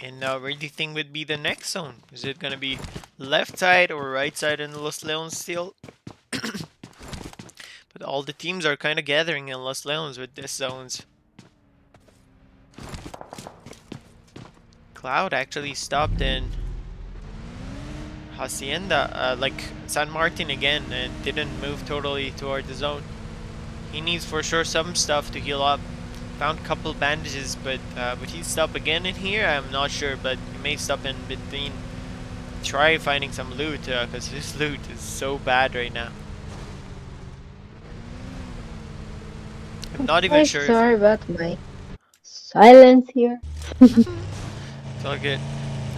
And where do you think would be the next zone? Is it gonna be left side or right side in Los Leones still? But all the teams are kind of gathering in Los Leones with this zones. Cloud actually stopped in Hacienda, like San Martin again, and didn't move totally toward the zone. He needs for sure some stuff to heal up. Found a couple bandages, but would he stop again in here? I'm not sure, but he may stop in between. Try finding some loot, because his loot is so bad right now. I'm not even sure if... Sorry about my silence here. It's all good.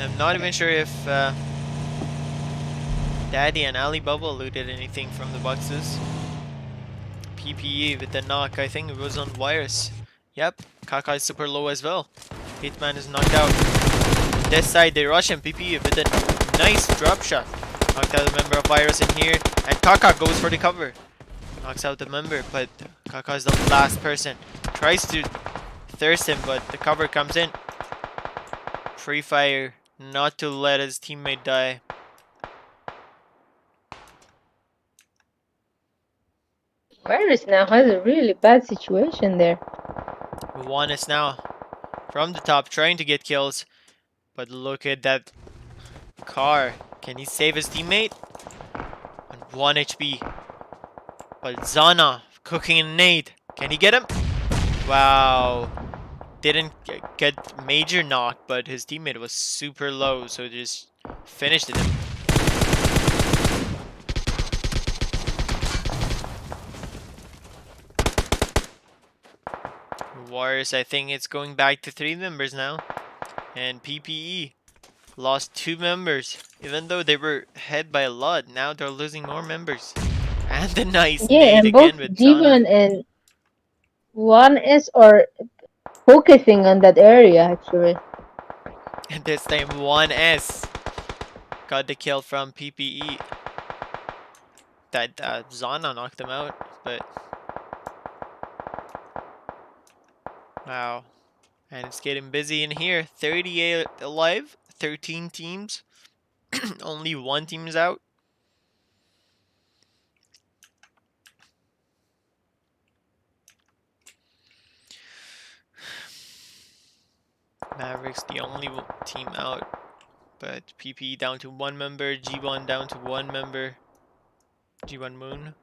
I'm not even sure if Daddy and Alibaba looted anything from the boxes. PPE with the knock, I think it was on wires. Yep, Kaka is super low as well. Hitman is knocked out. This side they rush him, PPE with a nice drop shot. Knocked out a member of Virus in here, and Kaka goes for the cover. Knocks out the member, but Kaka is the last person. Tries to thirst him, but the cover comes in. Free fire, not to let his teammate die. Virus now has a really bad situation there. One is now from the top trying to get kills, but look at that car. Can he save his teammate? On 1 HP. But Zana cooking a nade. Can he get him? Wow. Didn't get major knock, but his teammate was super low, so just finished it. Warriors, I think it's going back to 3 members now. And PPE lost 2 members. Even though they were ahead by a lot, now they're losing more members. And the nice nade and both again with G1 Zana. and 1S are focusing on that area actually. And this time 1S got the kill from PPE. That Zana knocked him out, but wow. And it's getting busy in here. 38 alive, 13 teams. Only 1 team's out. Mavericks the only team out, but PP down to 1 member, G1 down to 1 member, G1 Moon.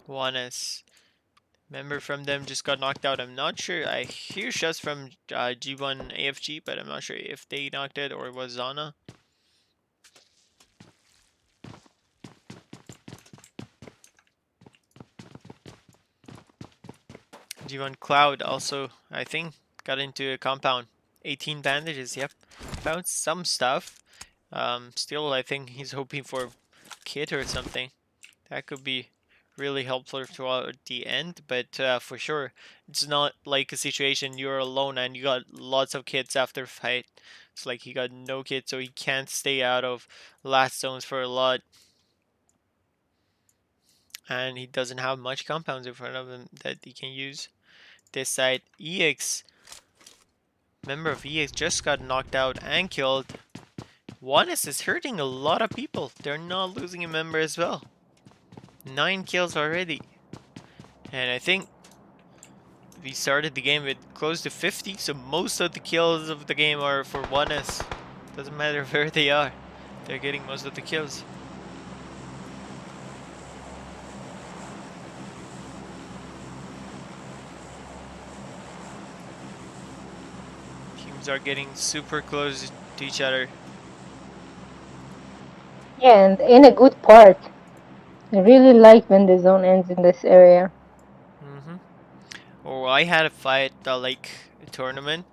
One is member from them just got knocked out. I'm not sure. I hear shots from G1 AFG, but I'm not sure if they knocked it or it was Zana. G1 Cloud also, I think, got into a compound. 18 bandages, yep. Found some stuff. Still, I think he's hoping for kit or something. That could be really helpful toward the end, but for sure, it's not like a situation you're alone and you got lots of kits after fight. It's like he got no kit, so he can't stay out of last zones for a lot. And he doesn't have much compounds in front of him that he can use. This side, EX, member of EX just got knocked out and killed. 1S is hurting a lot of people. They're not losing a member as well. 9 kills already. And I think we started the game with close to 50, so most of the kills of the game are for 1S. Doesn't matter where they are, they're getting most of the kills. Teams are getting super close to each other. Yeah, and in a good part. I really like when the zone ends in this area. Oh, I had a fight like a tournament.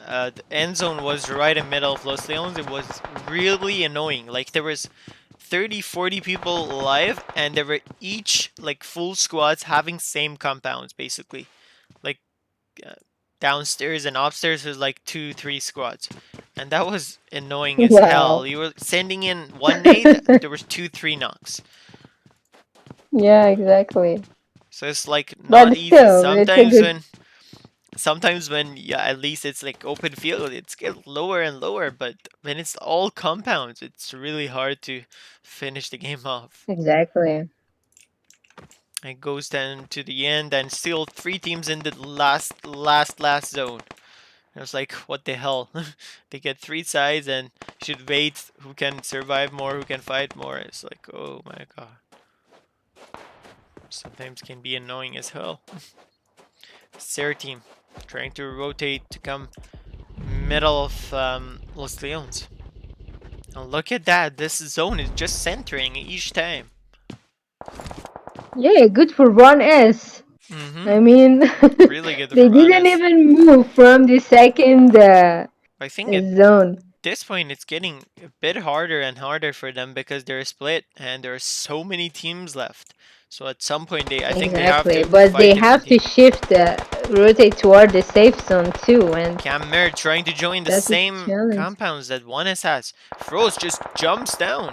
The end zone was right in the middle of Los Leones. It was really annoying. Like there was 30, 40 people live, and they were each like full squads having same compounds basically. Like uh, downstairs and upstairs was like 2, 3 squads, and that was annoying as hell. Wow. You were sending in one nade, there was 2, 3 knocks. Yeah, exactly. So it's like not But easy. still, it's a good. Sometimes when yeah, at least it's like open field, it's get lower and lower, but when it's all compounds, it's really hard to finish the game off. Exactly. It goes down to the end, and still 3 teams in the last zone. I was like, what the hell? They get 3 sides and should wait who can survive more, who can fight more. It's like, oh my god. Sometimes can be annoying as hell. Their team trying to rotate to come middle of Los Leones. And look at that, this zone is just centering each time. Yeah, good for 1S. Mm-hmm. I mean, Really good they for didn't honest. even move from the second I think at zone. this point it's getting a bit harder and harder for them because they're split and there are so many teams left. So at some point I think they have Exactly, to but fight they different have to teams. shift, rotate toward the safe zone too, and Cam Mer trying to join the that's a same challenge. compounds that 1S has. Froze just jumps down.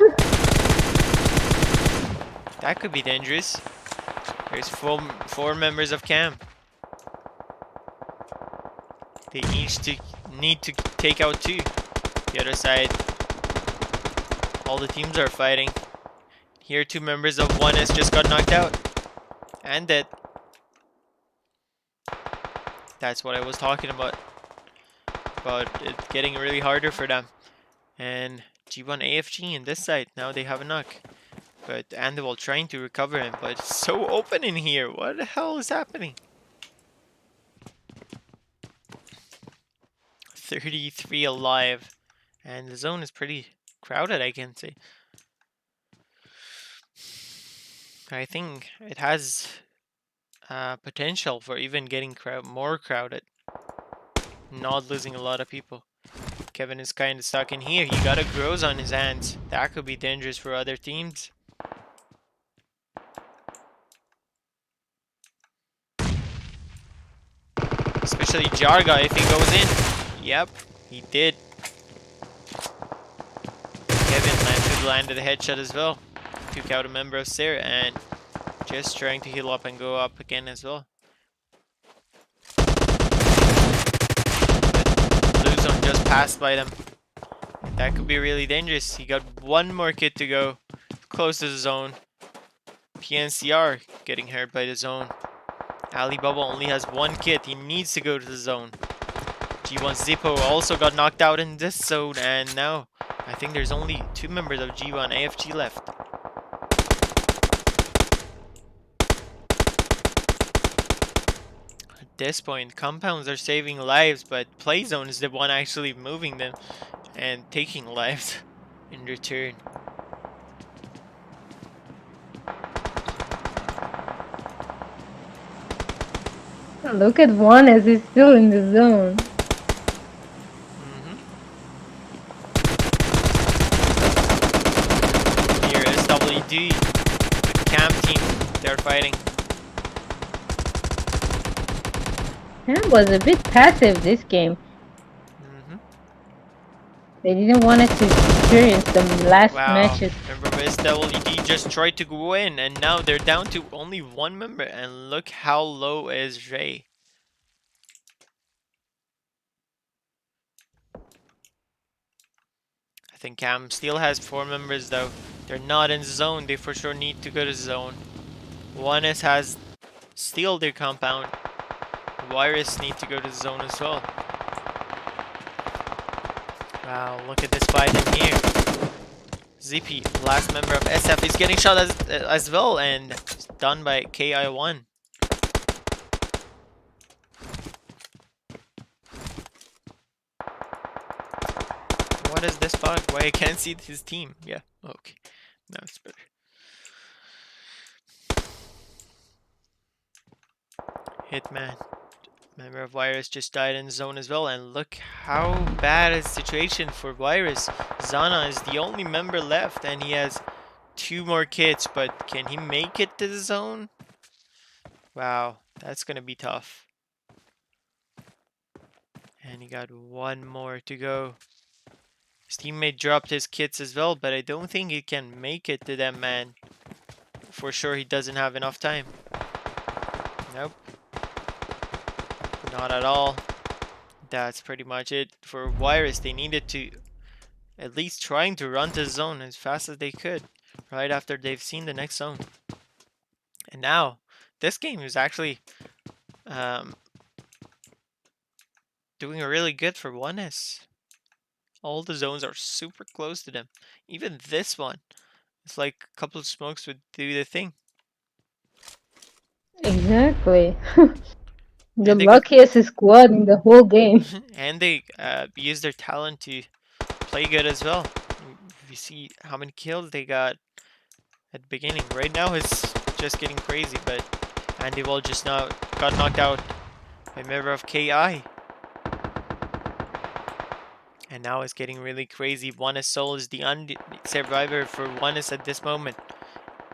That could be dangerous. There's four members of Cam. They need to take out 2. The other side, all the teams are fighting. Here 2 members of 1S just got knocked out. And dead. That's what I was talking about. But it's getting really harder for them. And G1 AFG in this side, now they have a knock. But Andival trying to recover him, but it's so open in here. What the hell is happening? 33 alive. And the zone is pretty crowded, I can say. I think it has potential for even getting more crowded. Not losing a lot of people. Kevin is kind of stuck in here. He got a Grows on his hands. That could be dangerous for other teams. Especially Jarga if he goes in. Yep, he did. Kevin landed a headshot as well. Took out a member of Sarah and just trying to heal up and go up again as well. But Blue Zone just passed by them. That could be really dangerous. He got one more kit to go. Close to the zone. PNCR getting hurt by the zone. Alibaba only has 1 kit. He needs to go to the zone. G1 Zippo also got knocked out in this zone, and now I think there's only 2 members of G1 AFG left. At this point, compounds are saving lives, but Playzone is the one actually moving them and taking lives in return. Look at 1S he's still in the zone. Here SWD, the Cam team, they're fighting. Cam was a bit passive this game. They didn't want us to experience the last matches. Remember SWD just tried to go in, and now they're down to only 1 member, and look how low is Ray. I think Cam still has 4 members though. They're not in zone, they for sure need to go to zone. 1S has still their compound. Virus need to go to the zone as well. Wow, look at this fight in here. ZP, last member of SF, is getting shot as well, and it's done by KI1. What is this bug? Why I can't see his team? Yeah, okay. Now it's better. Hitman, member of Virus, just died in zone as well, and look how bad is the situation for Virus. Zana is the only member left, and he has 2 more kits, but can he make it to the zone? Wow, that's gonna be tough. And he got 1 more to go. His teammate dropped his kits as well, but I don't think he can make it to them, man. For sure he doesn't have enough time. Nope, not at all. That's pretty much it for Virus. They needed to at least trying to run to the zone as fast as they could right after they've seen the next zone. And now, this game is actually um, doing really good for 1S. All the zones are super close to them. Even this one. It's like a couple of smokes would do the thing. Exactly. The And they got luckiest squad in the whole game. and they use their talent to play good as well. You see how many kills they got at the beginning. Right now it's just getting crazy, but Andy Wall just now got knocked out by member of KI. And now it's getting really crazy. 1S Soul is the survivor for 1S at this moment.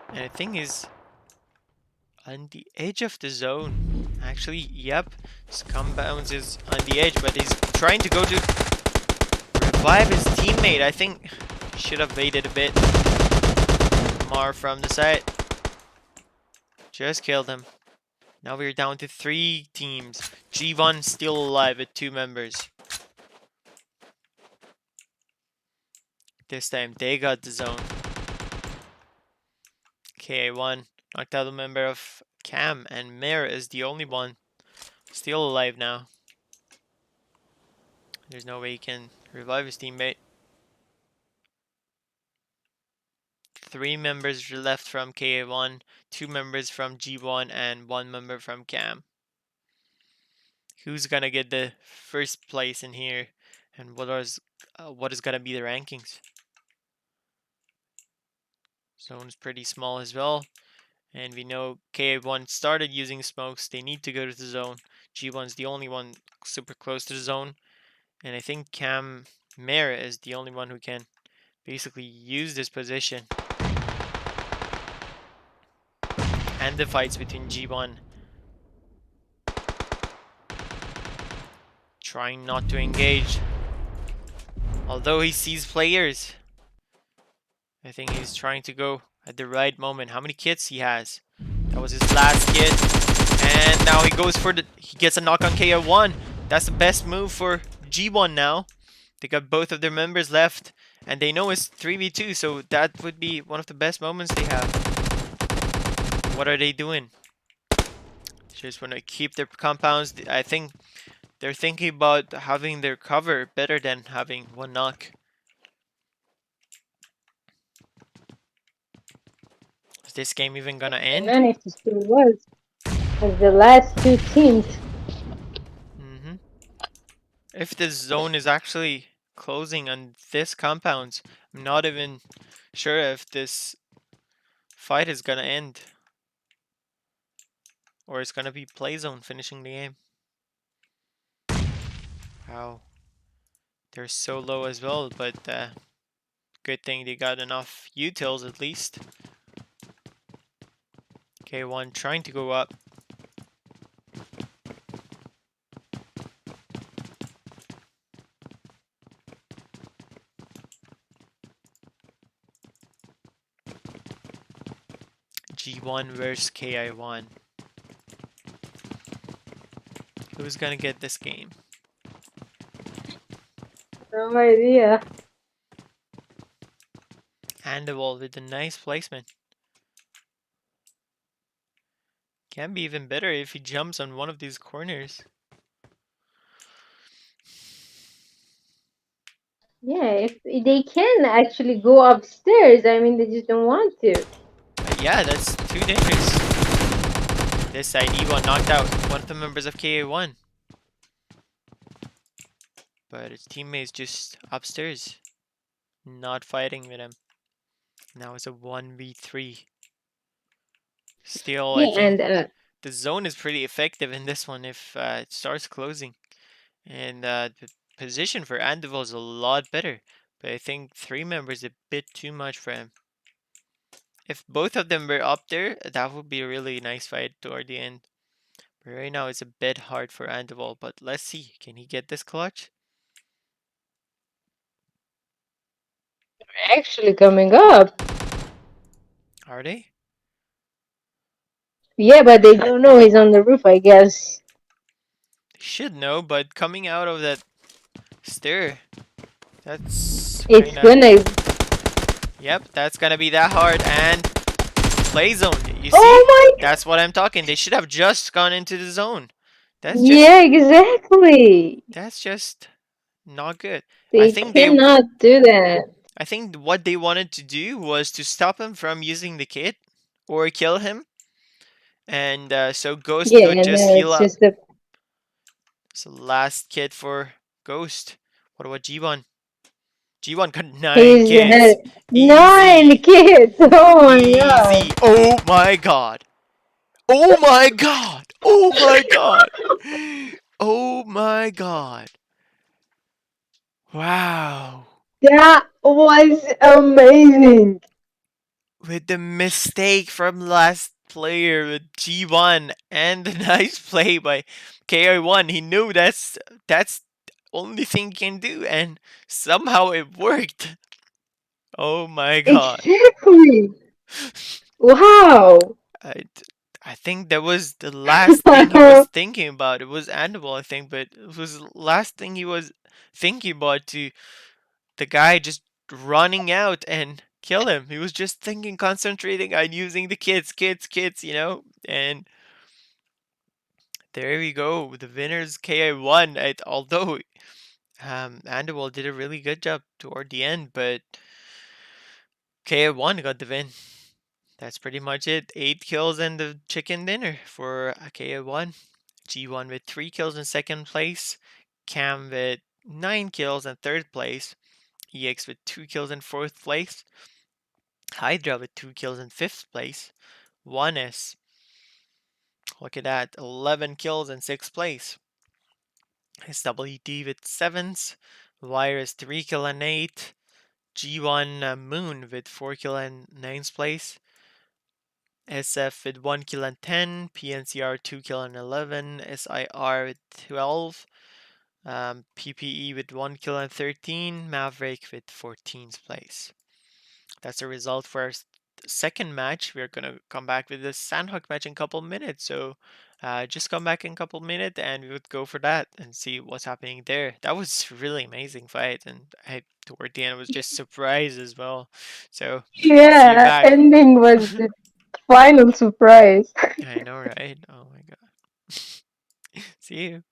And the thing is, on the edge of the zone. Actually, yep. Scumbounds is on the edge, but he's trying to go to revive his teammate. I think should have waited a bit. Mar from the side. Just killed him. Now we're down to 3 teams. G1 still alive with 2 members. This time they got the zone. KA1 knocked out a member of Cam, and Mir is the only one still alive now. There's no way he can revive his teammate. 3 members left from KA1, 2 members from G1, and 1 member from Cam. Who's gonna get the first place in here, and what is gonna be the rankings? Zone's pretty small as well, and we know KA1 started using smokes. They need to go to the zone. G1's the only one super close to the zone, and I think Cam Mare is the only one who can basically use this position. And the fights between G1 trying not to engage. Although he sees players, I think he's trying to go at the right moment. How many kits he has? That was his last kit. And now he goes for he gets a knock on KO1. That's the best move for G1 now. They got both of their members left. And they know it's 3v2, so that would be one of the best moments they have. What are they doing? Just want to keep their compounds. I think they're thinking about having their cover better than having 1 knock. Is this game even gonna They end? managed to still was as the last 2 teams. If this zone is actually closing on this compound, I'm not even sure if this fight is gonna end. Or it's gonna be play zone finishing the game. Wow. They're so low as well, but good thing they got enough utils at least. K1 trying to go up. G1 versus KI1. Who's gonna get this game? No idea. And the wall with a nice placement. Can be even better if he jumps on one of these corners. Yeah, if they can actually go upstairs, I mean, they just don't want to. Yeah, that's too dangerous. This side, E1 knocked out one of the members of KA1, but his teammates just upstairs, not fighting with him. Now it's a 1v3. Still, I Yeah, think and the zone is pretty effective in this one if it starts closing. And the position for Andival is a lot better. But I think three members a bit too much for him. If both of them were up there, that would be a really nice fight toward the end. But right now it's a bit hard for Andival. But let's see, can he get this clutch? actually coming up. Are they? Yeah, but they don't know he's on the roof, I guess. They should know, but coming out of that stair, that's It's kind of. gonna. Yep, that's gonna be that hard. And play zone. You see? Oh my. That's what I'm talking. They should have just gone into the zone. That's just Yeah, exactly. that's just not good. I They think they cannot do that. I think what they wanted to do was to stop him from using the kit or kill him, and so Ghost Yeah, could and just heal it's up. just a. So last kit for Ghost. What about G1? G1 got 9 He's had kits. 9 Easy. kids. Oh my god. Easy. Oh my god. Oh my god. Oh my god. Oh my god. Wow. That was amazing. With the mistake from last player with G1 and the nice play by KI1, he knew that's the only thing he can do and somehow it worked. Oh my god. Exactly. Wow. I, I think that was the last thing he was thinking about. It was Annabelle, I think, but it was the last thing he was thinking about to the guy just running out and kill him. He was just thinking, concentrating on using the kids, and there we go. The winners KI1. Although Andewall did a really good job toward the end, but KI1 got the win. That's pretty much it. 8 kills and the chicken dinner for KI1. G1 with 3 kills in second place. Cam with 9 kills in third place. EX with 2 kills in fourth place. Hydra with 2 kills in fifth place. 1S, look at that, 11 kills in sixth place. SWD with 7s. Virus 3 kill and 8. G1 Moon with 4 kill and ninth place. SF with 1 kill and 10. PNCR 2 kill and 11. SIR with 12. PPE with 1 kill and 13. Maverick with 14th place. That's the result for our second match. We're gonna come back with the Sandhawk match in a couple minutes. So just come back in a couple minutes and we would go for that and see what's happening there. That was really amazing fight, and I toward the end was just surprised as well. So see you Yeah, back. ending was the final surprise. I know, right? Oh my god. See you.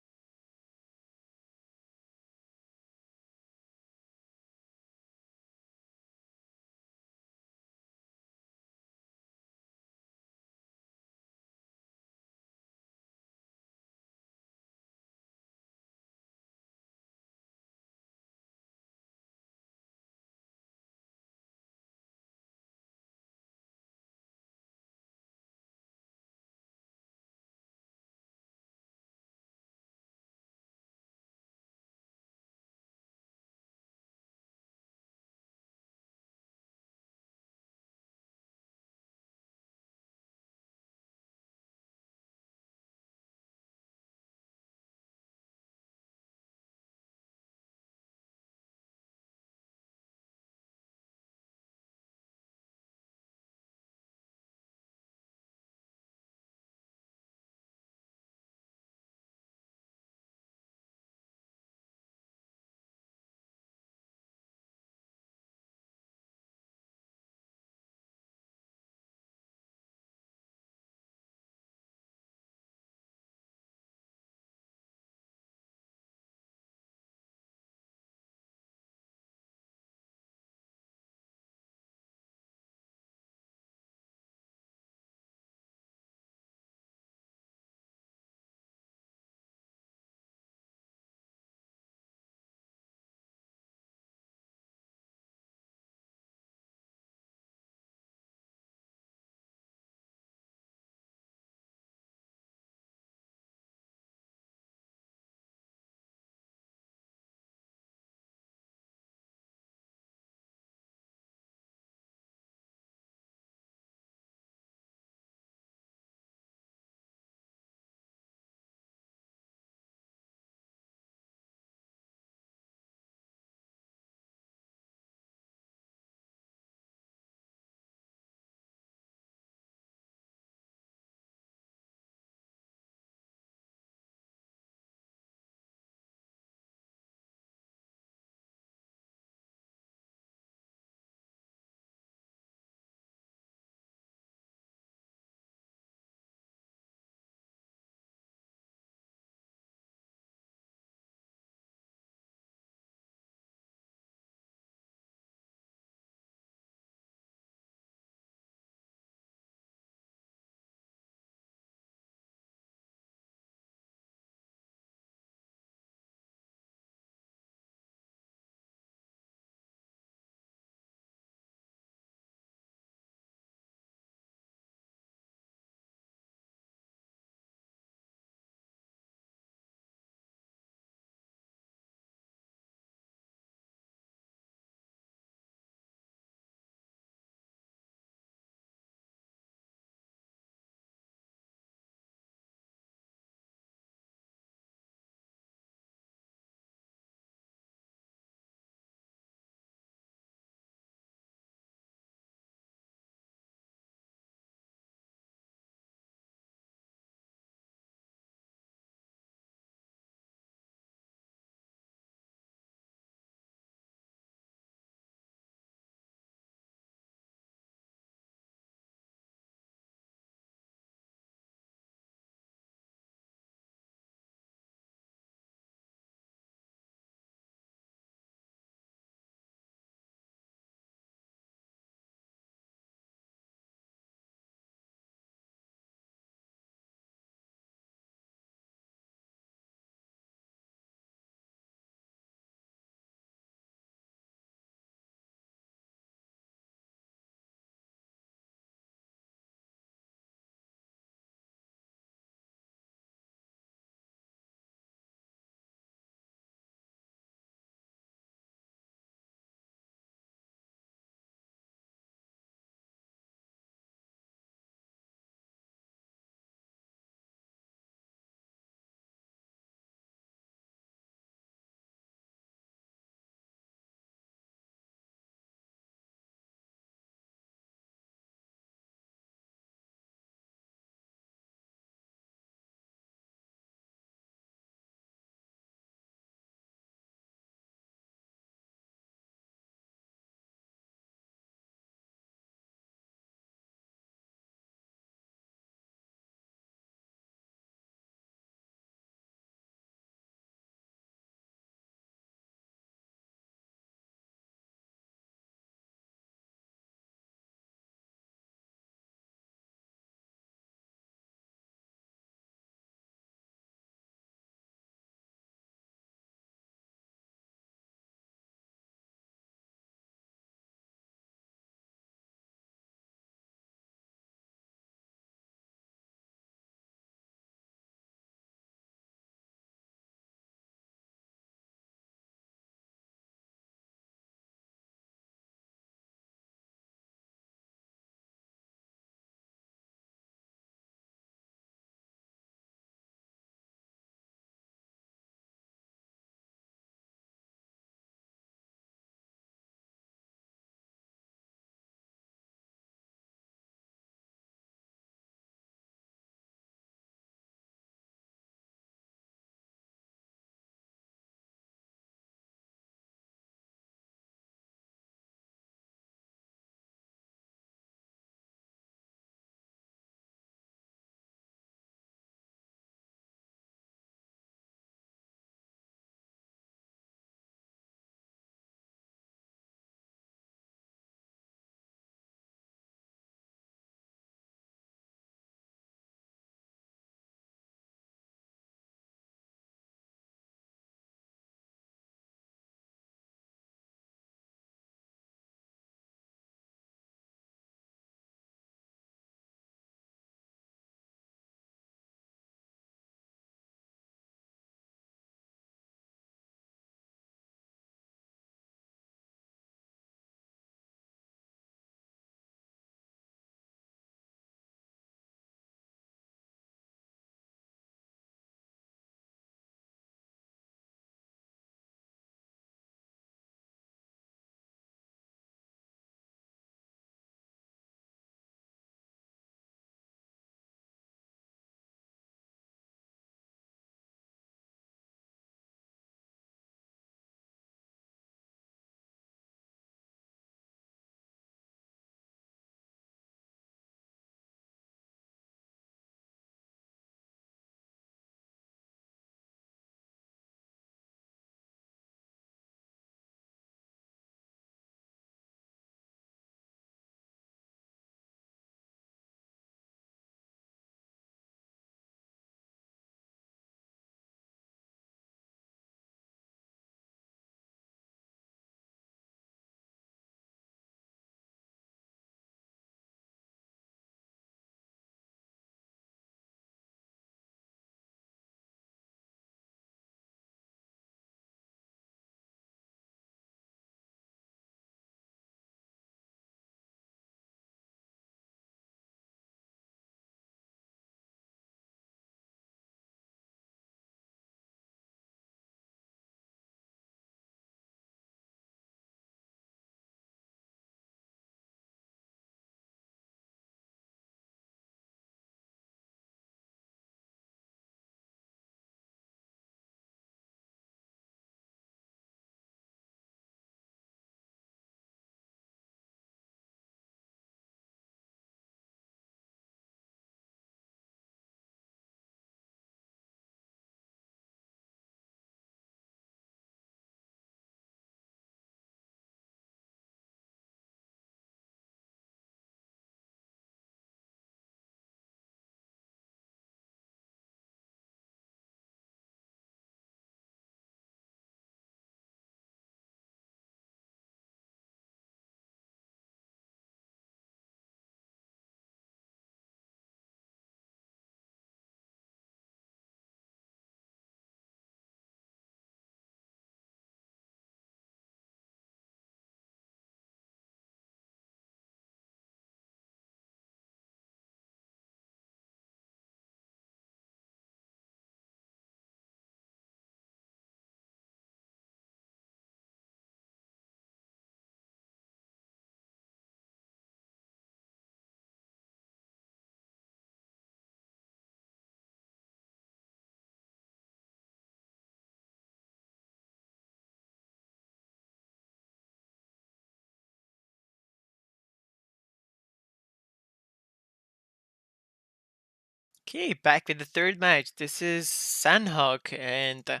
Okay, back with the third match. This is Sandhawk, and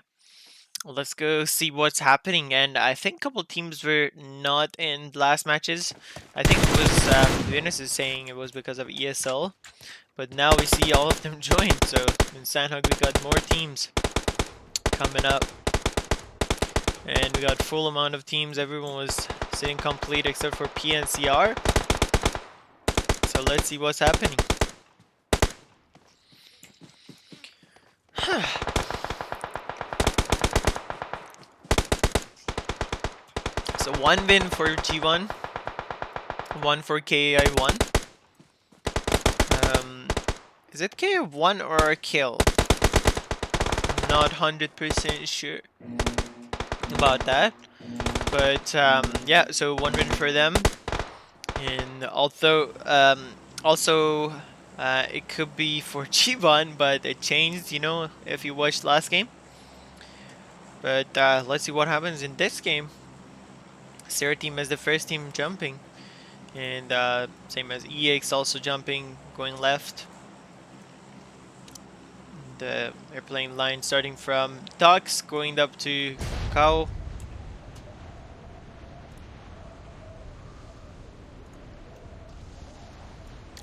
let's go see what's happening. And I think a couple teams were not in last matches. I think it was Venus is saying it was because of ESL, but now we see all of them join. So in Sandhawk, we got more teams coming up, and we got full amount of teams. Everyone was sitting complete except for PNCR. So let's see what's happening. So one win for G1, one for KAI1. Is it KAI1 or a kill? Not 100% sure about that. But yeah, so one win for them. And also it could be for G1, but it changed, you know, if you watched last game. But let's see what happens in this game. Sarah team is the first team jumping. And same as EX also jumping, going left. The airplane line starting from Ducks, going up to Cow.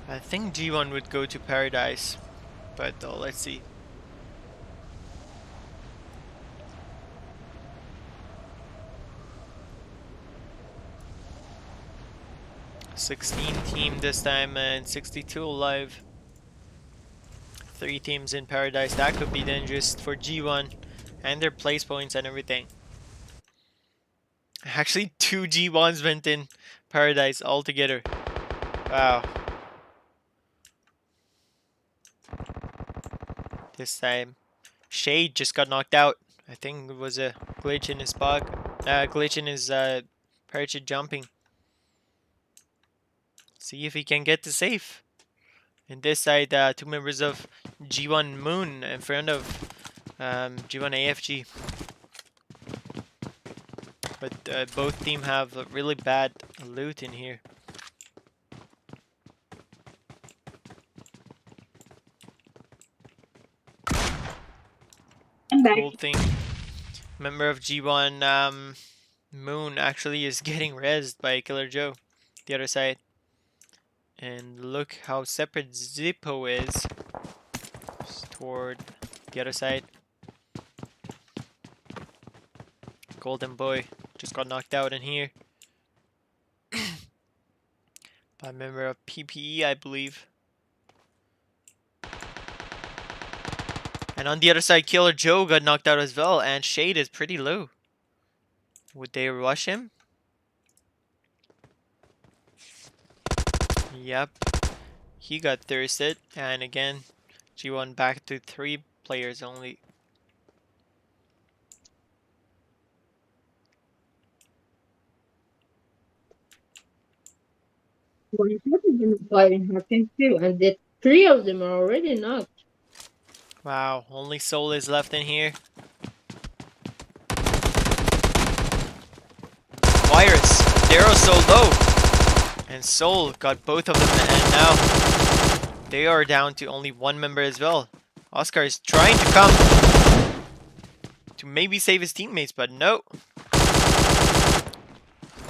I think G1 would go to Paradise, but let's see. 16 team this time and 62 alive. 3 teams in Paradise. That could be dangerous for G1 and their place points and everything. Actually, 2 G1s went in Paradise altogether. Wow. This time, Shade just got knocked out. I think it was a glitch in his glitch in his parachute jumping. See if he can get the safe. And this side, 2 members of G1 Moon in front of G1 AFG. But both team have really bad loot in here. Cool thing. Member of G1 Moon actually is getting rezzed by Killer Joe. The other side. And look how separate Zippo is toward the other side. Golden Boy just got knocked out in here. By a member of PPE, I believe. And on the other side, Killer Joe got knocked out as well, and Shade is pretty low. Would they rush him? Yep. He got thirsted, and again, G1 back to 3 players only. One shot is in the fighting happening too, and the 3 of them are already knocked. Wow, only Soul is left in here. Virus, Darrow so low. And Soul got both of them, and now they are down to only 1 member as well. Oscar is trying to come to maybe save his teammates, but no.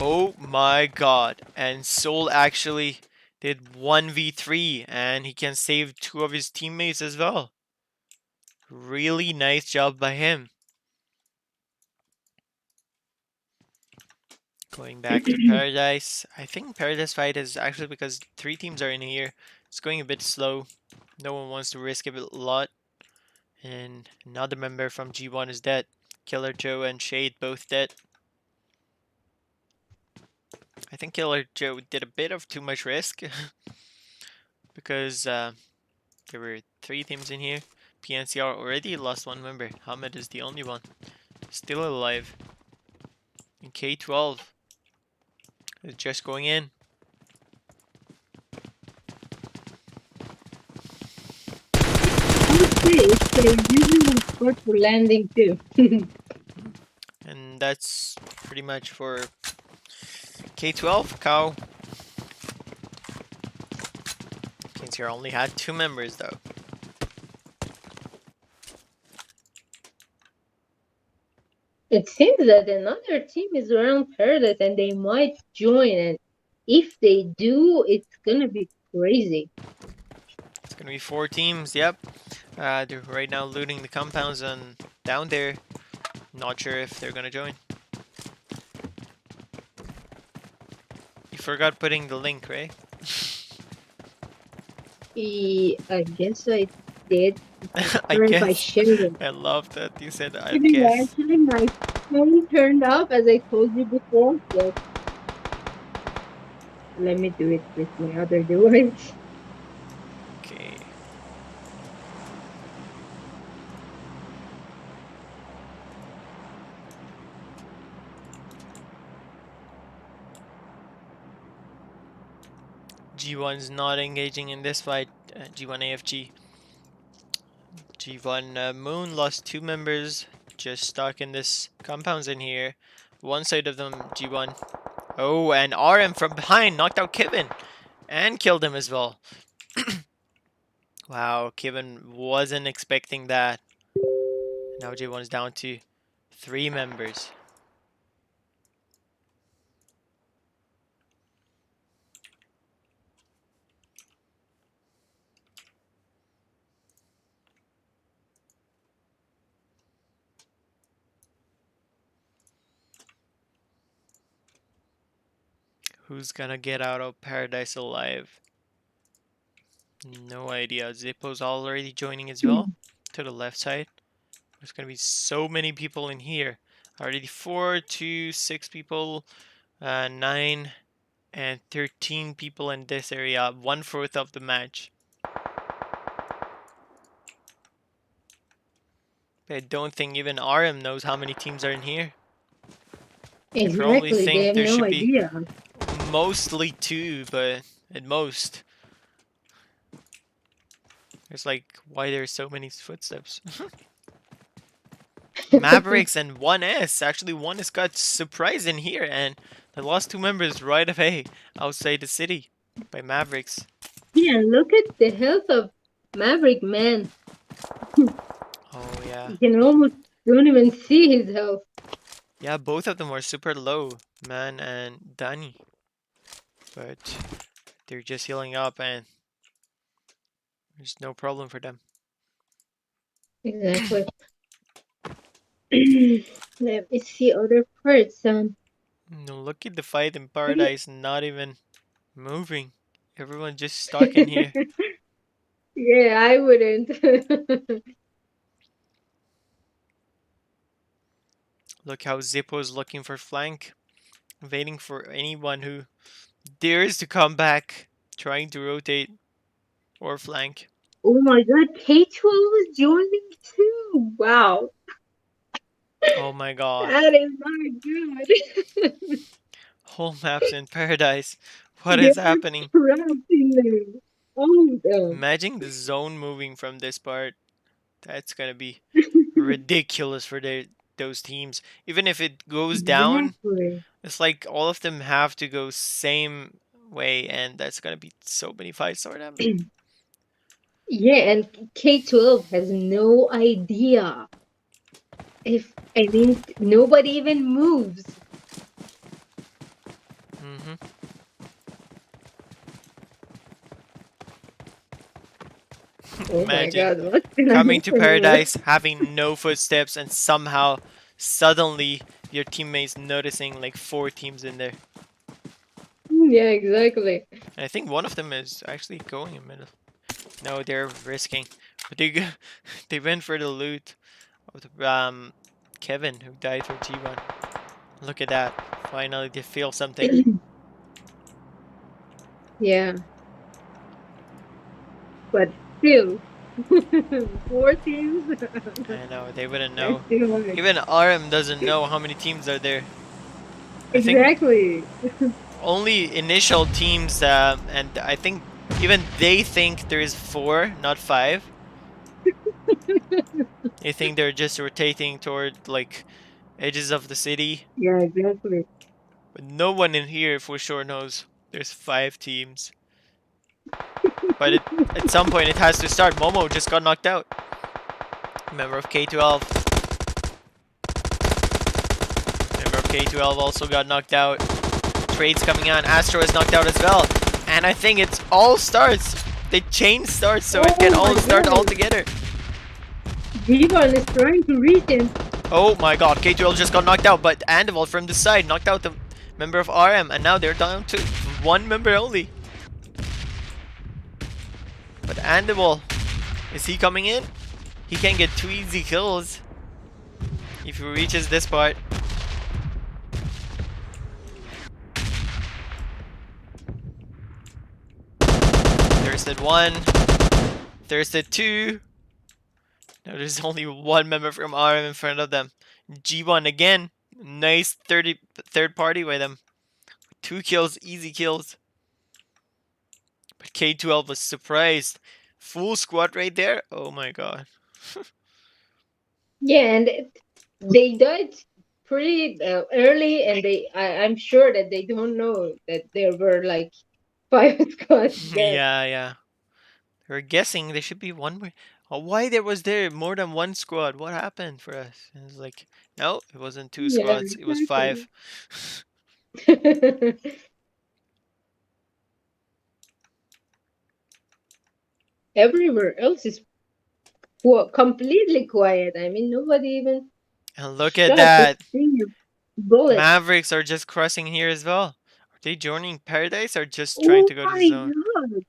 Oh my god. And Soul actually did 1v3, and he can save 2 of his teammates as well. Really nice job by him. Going back to Paradise. I think Paradise fight is actually because 3 teams are in here. It's going a bit slow. No one wants to risk it a lot. And another member from G1 is dead. Killer Joe and Shade both dead. I think Killer Joe did a bit of too much risk. Because there were 3 teams in here. PNCR already lost 1 member. Hamid is the only one still alive. And K12 is just going in. It's a usual spot for landing too. And that's pretty much for K12. Cow. PNCR only had 2 members though. It seems that another team is around Paradise and they might join. And if they do, it's gonna be crazy. It's gonna be four teams. Yep. They're right now looting the compounds and down there. Not sure if they're gonna join. You forgot putting the link, right? I guess I did. Not I sure if I guess. shared it. I love that you said I Yeah, guess. actually, my phone turned off as I told you before. Yes, let me do it with my other device. Okay. G1's not engaging in this fight. G1 AFG. G1 Moon lost two members, just stuck in this compounds in here. One side of them, G1. Oh, and RM from behind knocked out Kevin and killed him as well. Wow, Kevin wasn't expecting that. Now J1 is down to three members. Who's gonna get out of paradise alive? No idea. Zippo's already joining as well to the left side. There's gonna be so many people in here. Already 4, 2, 6 people, 9, and 13 people in this area. 1/4 of the match. I don't think even RM knows how many teams are in here. They probably Exactly, they think have there no should be idea. mostly 2, but at most. There's like, why there's so many footsteps? Mavericks and 1S. Actually, 1S got surprised in here, and they lost two members right away outside the city by Mavericks. Yeah, look at the health of Maverick Man. Oh, yeah. You can almost don't even see his health. Yeah, both of them were super low, Man and Danny. But they're just healing up, and there's no problem for them. Exactly. Let me see other parts. No, look at the fight in Paradise, not even moving. Everyone just stuck in here. Yeah, I wouldn't. Look how Zippo's looking for flank, waiting for anyone who dares to come back, trying to rotate or flank. Oh my god, K12 is joining too. Wow, Oh my god. that is not good. Whole maps in paradise. What They're is happening? trapped in there. Oh no. Imagine the zone moving from this part. That's gonna be ridiculous for those teams. Even if it goes down, Exactly. it's like all of them have to go same way, and that's gonna be so many fights for them. Yeah, and K12 has no idea. If I mean, nobody even moves. Hmm. Oh my Imagine god, what's gonna coming to happen over? paradise, having no footsteps, and somehow, suddenly, your teammates noticing like four teams in there. Yeah, exactly. And I think one of them is actually going in middle. No, they're risking. But they they went for the loot of the, Kevin who died for G1. Look at that. Finally they feel something. Yeah, but still, four teams. I know, they wouldn't That's know. too much. Even RM doesn't know how many teams are there. I think Exactly. only initial teams, and I think even they think there is four, not five. They think they're just rotating toward like edges of the city, Yeah, exactly. but no one in here for sure knows there's five teams. But at some point it has to start. Momo just got knocked out. Member of K12. K12 also got knocked out. Trades coming on. Astro is knocked out as well. And I think it's all starts. They change starts so it can Oh my all start all god. together. G1 is trying to reach him. Oh my god, K12 just got knocked out, but Andival from the side knocked out the member of RM, and now they're down to one member only. But Andival, is he coming in? He can get 2 easy kills if he reaches this part. Thirsted 1, Thirsted 2. Now there's only one member from RM in front of them. G1 again. Nice third party by them. 2 kills, easy kills. But K12 was surprised. Full squad right there. Oh my god. Yeah, and they died pretty early, and I'm sure that they don't know that there were like five squads there. Yeah, yeah. We're guessing there should be one more. Oh, why there more than one squad? What happened for us? It was like, no, it wasn't two Yeah, squads. It was exactly. 5. Everywhere else is completely quiet. I mean, nobody even And look at shot a that. single bullet. Mavericks are just crossing here as well. Are they joining Paradise or just trying Oh to go to the my zone? god!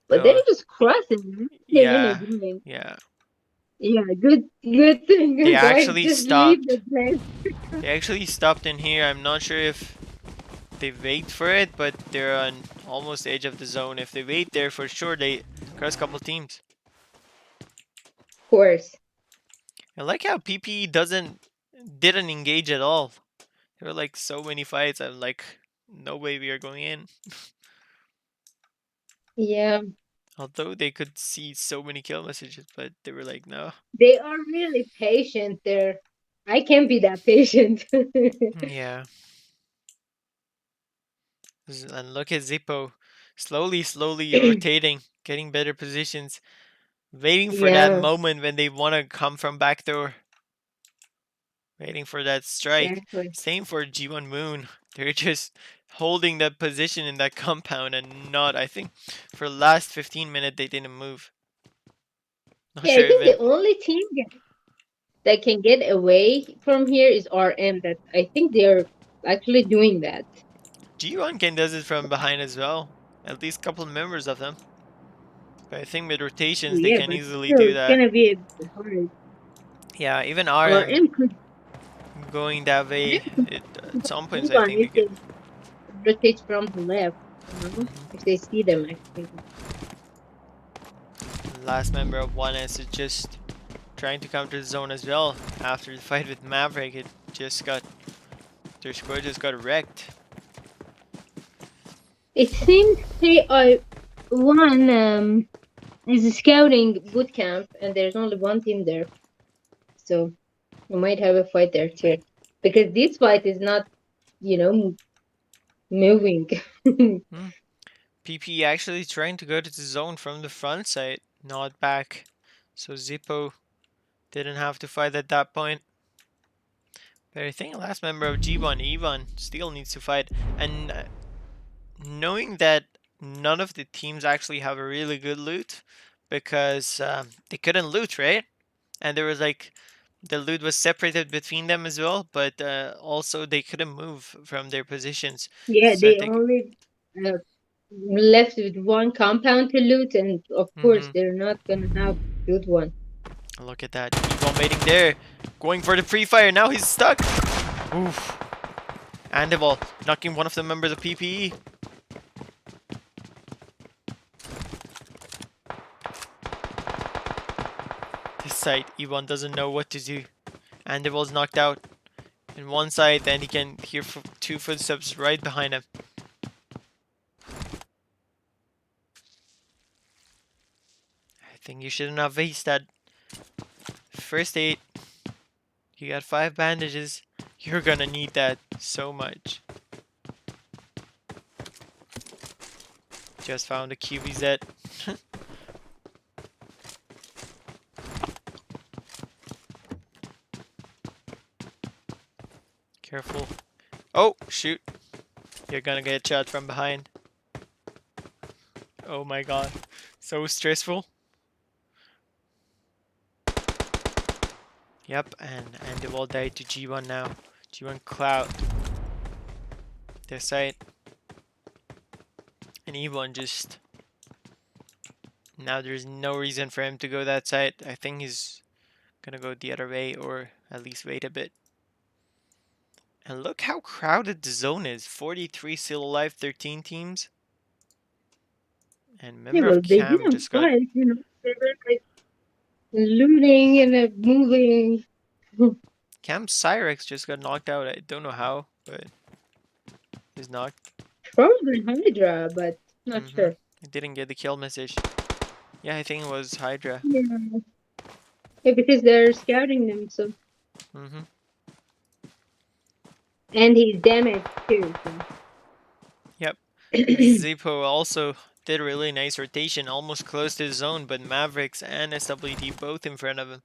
But they're Oh, just crossing. What are they gonna yeah, do? yeah. Yeah, good They thing, guys. actually Just leave stopped. the place. They actually stopped in here. I'm not sure if they wait for it, but they're on almost the edge of the zone. If they wait there, for sure they cross a couple teams. Of course. I like how PP didn't engage at all. There were like so many fights. I'm like, no way we are going in. Yeah, Although they could see so many kill messages, but they were like, no. they are really patient there. I can't be that patient. Yeah. And look at Zippo. Slowly rotating, getting better positions, waiting for that Yeah, moment when they want to come from backdoor. Waiting for that strike. exactly. Same for G1 Moon. They're just holding that position in that compound and not, I think, for the last 15 minutes they didn't move. Not Yeah, I sure think even. the only team that can get away from here is RM. That I think they're actually doing that. G1 can does it from behind as well. At least a couple members of them. But I think with Oh, rotations they yeah, can but easily still, do it's that. gonna be a bit hard. Yeah, even RM RM could going that way, RM at some points move I on think they if could. they rotate from the left. If they see them actually. Last member of 1S is just trying to counter the zone as well. After the fight with Maverick, their squad just got wrecked. It seems KI1 is a scouting boot camp, and there's only one team there, so we might have a fight there too. Because this fight is not, you know, moving. Hmm. PP actually trying to go to the zone from the front side, not back. So Zippo didn't have to fight at that point. But I think last member of G1, Ivan, still needs to fight. And knowing that none of the teams actually have a really good loot because they couldn't loot, right? And there was like the loot was separated between them as well, but also they couldn't move from their positions. Yeah, So I they think, only uh, left with one compound to loot, and of course hmm, they're not gonna have good one. look at that. Ivan waiting there, going for the pre-fire. Now he's stuck. Oof. Andival knocking one of the members of PPE. This side, Ivan doesn't know what to do. Andival's knocked out in one side, then he can hear 2 footsteps right behind him. I think you shouldn't have wasted that first aid. You got 5 bandages. You're gonna need that so much. Just found a QBZ. Careful. Oh, shoot. You're gonna get shot from behind. Oh my god. So stressful. Yep, and they all died to G1 now. G1 Cloud. Their side. And E1 just... Now there's no reason for him to go that side. I think he's gonna go the other way or at least wait a bit. And look how crowded the zone is. 43 still alive, 13 teams. And Yeah, member well, of they Cam didn't just got... fight, you know. They were like looting and moving. Cam Cyrex just got knocked out. I don't know how, but he's knocked. Probably Hydra, but not Mm-hmm. sure. He didn't get the kill message. Yeah, I think it was Hydra. Yeah. Yeah, because they're scouting them, so. Mm-hmm. And he's damaged too, so. Yep. Zippo also did a really nice rotation, almost close to the zone, but Mavericks and SWD both in front of him.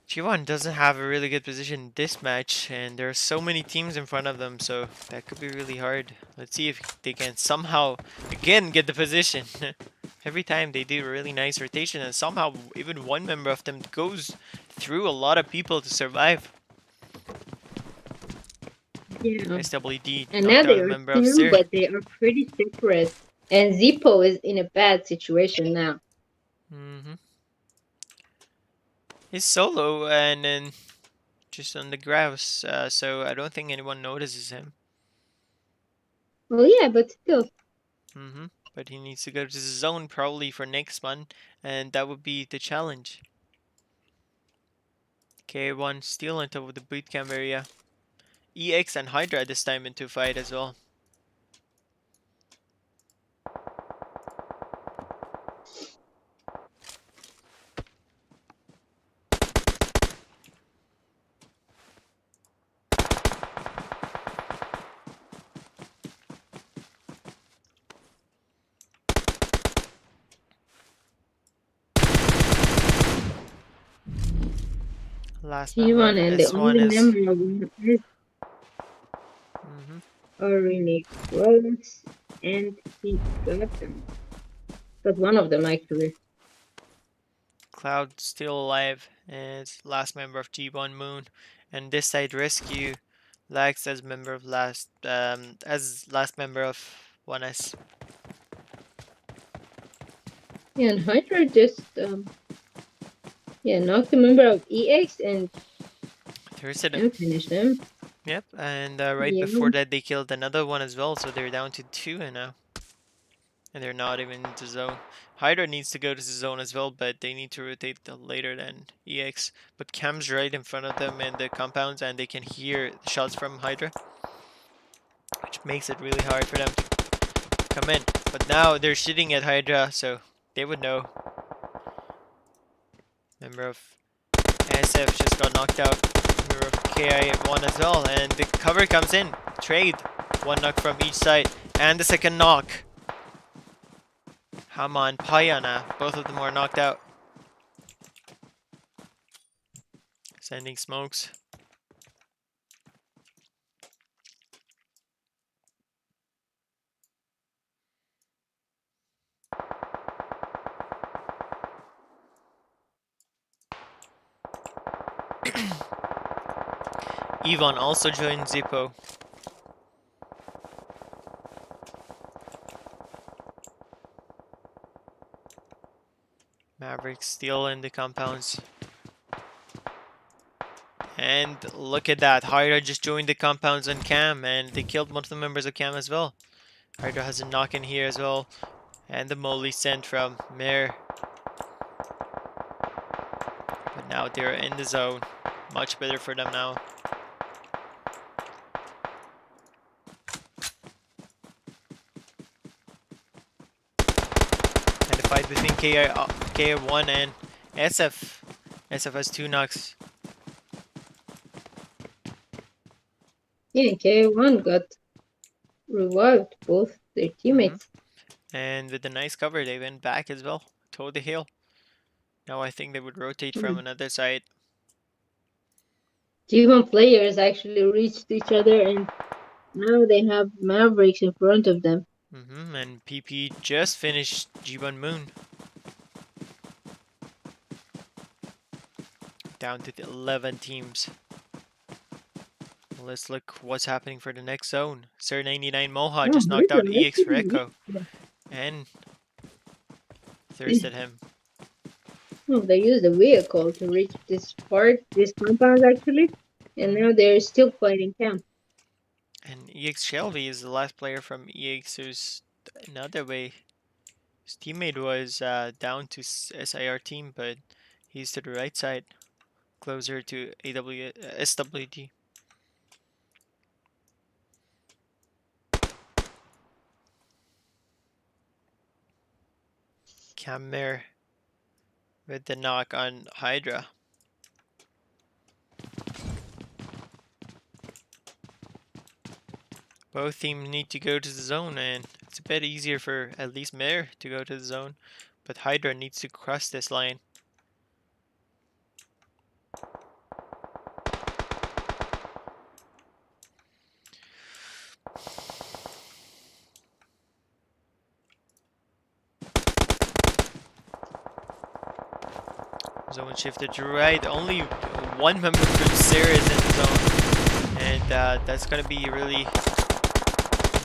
G1 doesn't have a really good position this match, and there are so many teams in front of them, so that could be really hard. Let's see if they can somehow, again, get the position. Every time they do a really nice rotation, and somehow even one member of them goes through a lot of people to survive. Yeah. SWD And now knocked they out a are member of two, Sir. but they are pretty separate. And Zippo is in a bad situation now. Mm-hmm. He's solo and then just on the grouse, so I don't think anyone notices him. Well, yeah, but still. Mm-hmm. But he needs to go to the zone probably for next one, and that would be the challenge. K1 still on top of the bootcamp area. EX and Hydra this time into fight as well. Last member T1 of and the S1 only is... member is Mm-hmm. already close, and he got them. Got one of them actually. Cloud still alive, and it's last member of G1 Moon. And this side Rescue lags as member of last member of 1S. Yeah, and Hydra just knocked a member of EX There's it. and finished them. Yep, and right Yeah. before that they killed another one as well, so they're down to 2 and now. And they're not even in the zone. Hydra needs to go to the zone as well, but they need to rotate later than EX. But Cam's right in front of them in the compounds, and they can hear shots from Hydra, which makes it really hard for them to come in. But now they're shooting at Hydra, so they would know. Member of SF just got knocked out. Member of KI1 as well, and the cover comes in. Trade. One knock from each side, and the second knock. Hama and Payana, both of them are knocked out. Sending smokes. Ivan also joined Zippo. Maverick still in the compounds. And look at that. Hydra just joined the compounds on Cam, and they killed most of the members of Cam as well. Hydra has a knock in here as well. And the molly sent from Mare. But now they're in the zone. Much better for them now. And the fight between KI1 and SF. SF has 2 knocks. Yeah, K1 got revived both their teammates. And with the nice cover, they went back as well. Toward the hill. Now I think they would rotate from Mm. another side. G1 players actually reached each other, and now they have Mavericks in front of them. And PP just finished G1 Moon. Down to the 11 teams. Let's look what's happening for the next zone. Sir 99 Moha Oh, just knocked out Hydra EX for actually Echo reached and them. thirsted him. Oh, they used a vehicle to reach this part, this compound actually, and Mhm. now they're still fighting camp. And EX Shelby is the last player from EX who's another way. His teammate was down to SIR team, but he's to the right side, closer to SWD. Cammer with the knock on Hydra. Both teams need to go to the zone, and it's a bit easier for at least Mare to go to the zone, but Hydra needs to cross this line. Zone shifted to right. Only one member from Sarah is in the zone, and that's gonna be really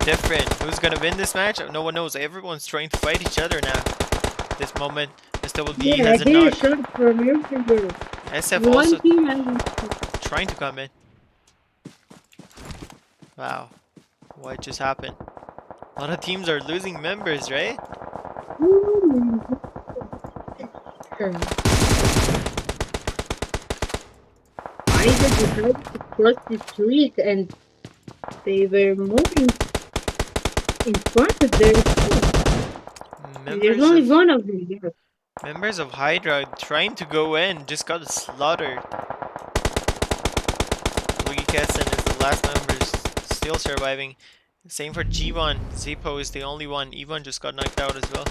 different. Who's gonna win this match? No one knows. Everyone's trying to fight each other now. At this moment, SWD Yeah, I has a hear a knock. shot from your finger. SF One also team has. trying to come in. Wow, what just happened? A lot of teams are losing members, right? Either decided to cross the street and they were moving in front of their team. There's Members only of one of them there. members of Hydra trying to go in just got slaughtered. Luigi Kesson is the last member still surviving. Same for G1. Zippo is the only one. Ivan just got knocked out as well.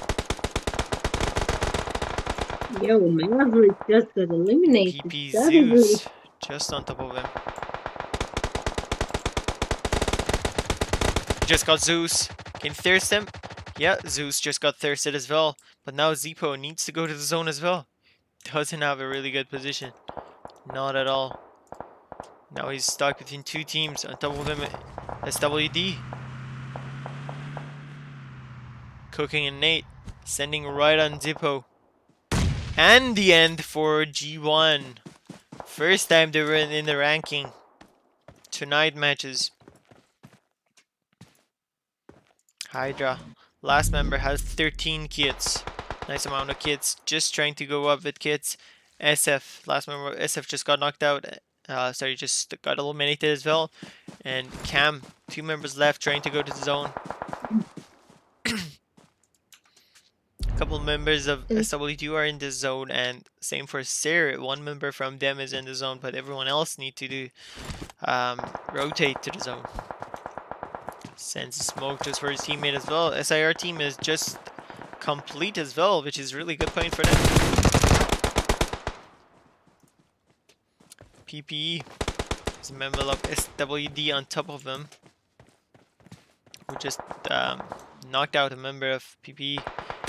Yo, Maverick just got And eliminated. PP That is really. Zeus just on top of him. He just got Zeus. Can thirst him? Yeah, Zeus just got thirsted as well. But now Zippo needs to go to the zone as well. Doesn't have a really good position. Not at all. Now he's stuck between two teams. On top of him, SWD. Cooking and Nate. Sending right on Zippo. And the end for G1. First time they were in the ranking. Tonight matches. Hydra. Last member has 13 kits. Nice amount of kits. Just trying to go up with kits. SF. Last member SF just got knocked out. Sorry, just got eliminated as well. And Cam. Two members left trying to go to the zone. A couple members of SW2 are in the zone, and same for Sir. One member from them is in the zone, but everyone else need to do rotate to the zone. Sends smoke just for his teammate as well. SIR team is just complete as well, which is really good point for them. PPE is a member of SWD on top of them, who just knocked out a member of PPE.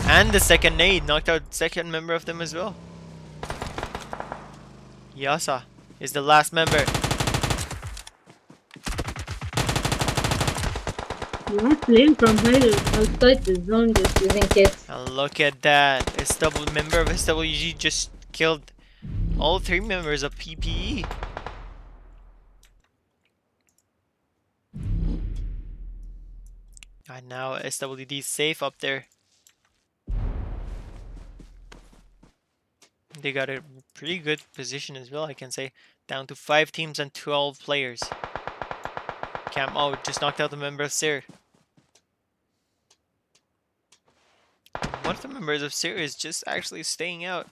And the second nade knocked out second member of them as well. Yasa is the last member. Last player from Hydra outside the zone just using kits. And look at that. Member of SWG just killed all three members of PPE. And now SWD is safe up there. They got a pretty good position as well, I can say. Down to 5 teams and 12 players. Cam, oh, just knocked out the member of Sir. One of the members of Sir is just actually staying out.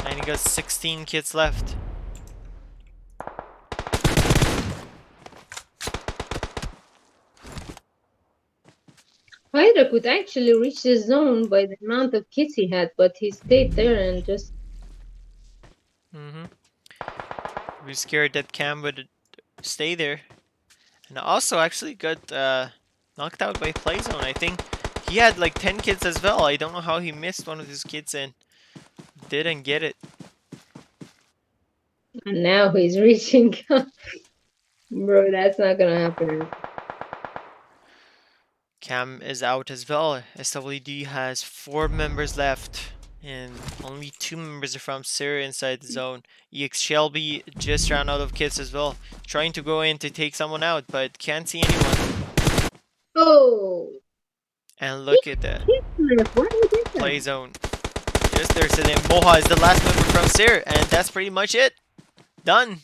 And he got 16 kits left. Hydra could actually reach the zone by the amount of kills he had, but he stayed there and just. Mm-hmm. We scared that Cam would stay there, and also actually got knocked out by Playzone. I think he had like 10 kids as well. I don't know how he missed one of his kids and didn't get it. And now he's reaching. Bro, that's not gonna happen. Cam is out as well. SWD has 4 members left, and only 2 members are from Syria inside the zone. EX Shelby just ran out of kids as well, trying to go in to take someone out, but can't see anyone. Oh, And he look at the hit left. Why he did play that? zone. Just there sitting. Moha is the last member from Syria, and that's pretty much it. Done.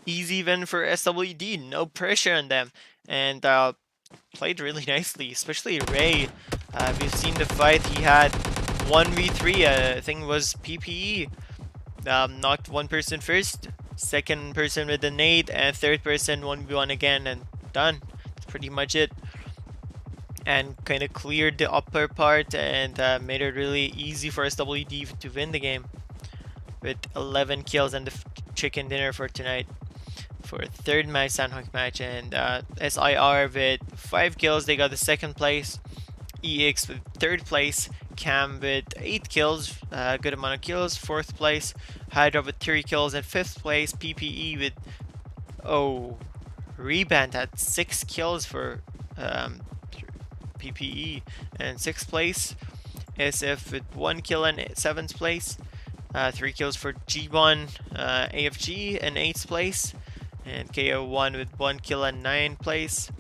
Easy win for SWD. No pressure on them. And played really nicely, especially Ray. We've seen the fight he had 1v3, I think it was PPE. Knocked one person first, second person with a nade, and third person 1v1 again, and done. That's pretty much it. And kind of cleared the upper part and made it really easy for SWD to win the game with 11 kills and the chicken dinner for tonight for third match, Sandhawk match, and SIR with 5 kills. They got the second place. EX with third place. Cam with 8 kills, good amount of kills. Fourth place. Hydra with 3 kills, and fifth place. PPE with oh, Reband had 6 kills for um, PPE, and sixth place. SF with 1 kill in seventh place. 3 kills for G1 AFG in 8th place, and KO1 with 1 kill in 9th place.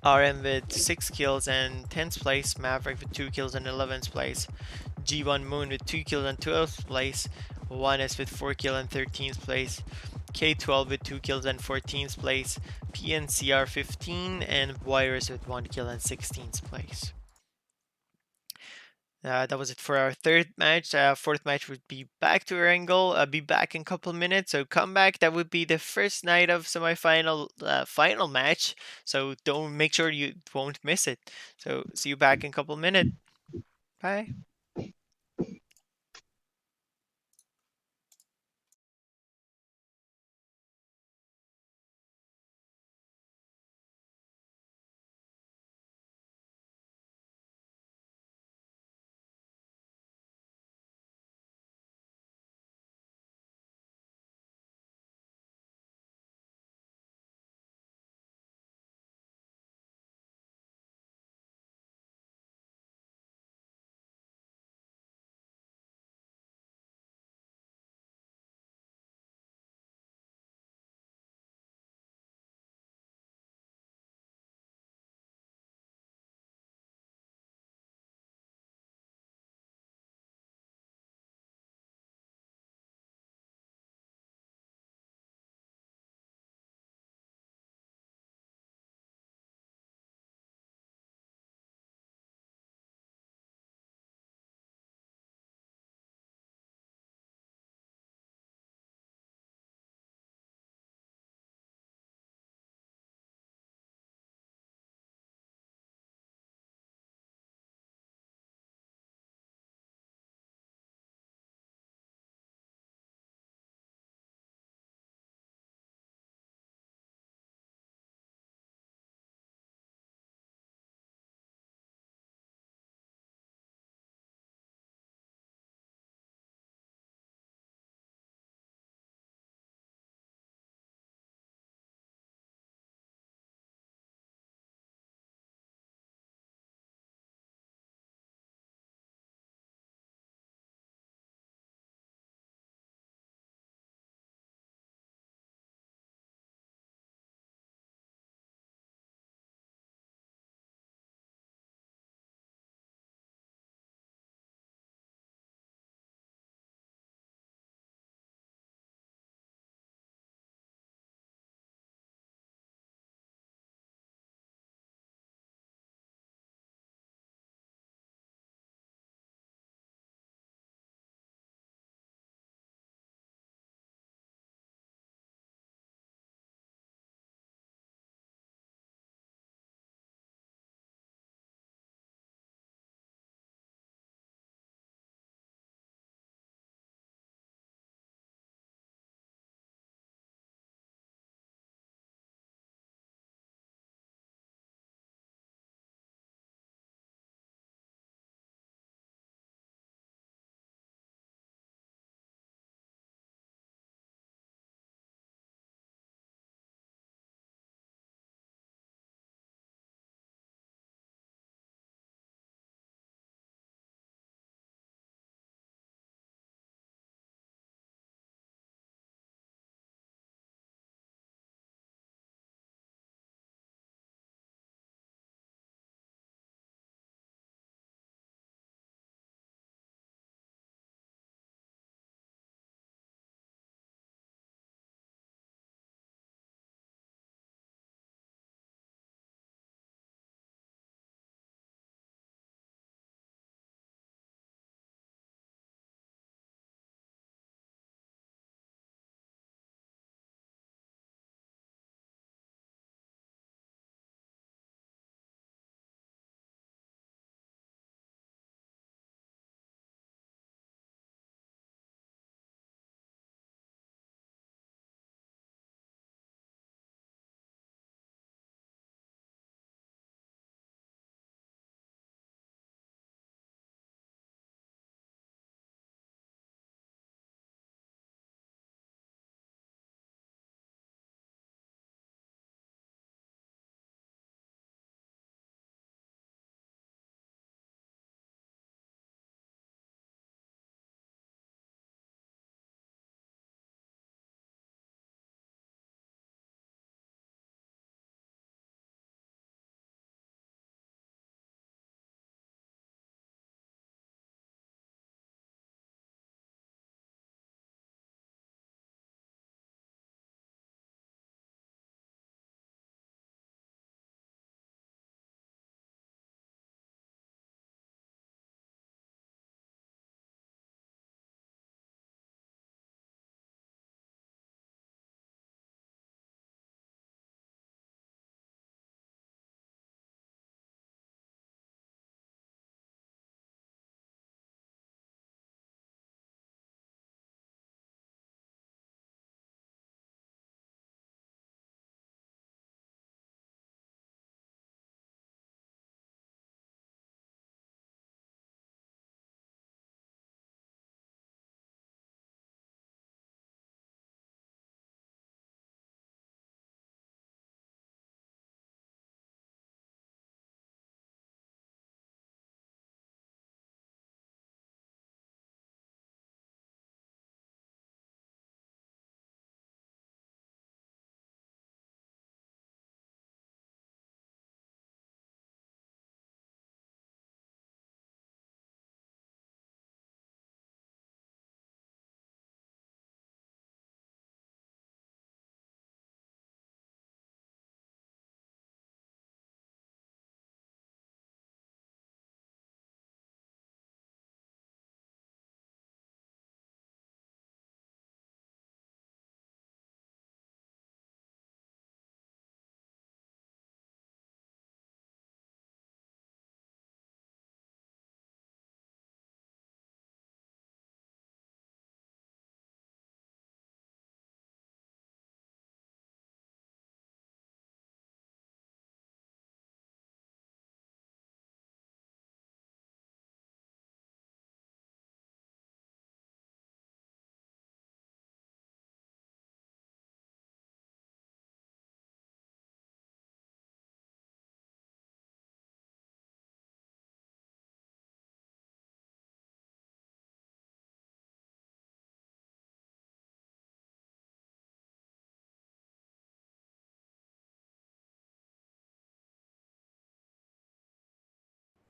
RM with 6 kills and 10th place. Maverick with 2 kills in 11th place. G1 Moon with 2 kills in 12th place. 1S with 4 kills in 13th place. K12 with 2 kills in 14th place. PNCR 15 and Virus with 1 kill in 16th place. That was it for our third match. Fourth match would be back to Erangel. Be back in a couple minutes. So come back. That would be the first night of semifinal final match. So don't make sure you won't miss it. So see you back in a couple minutes. Bye.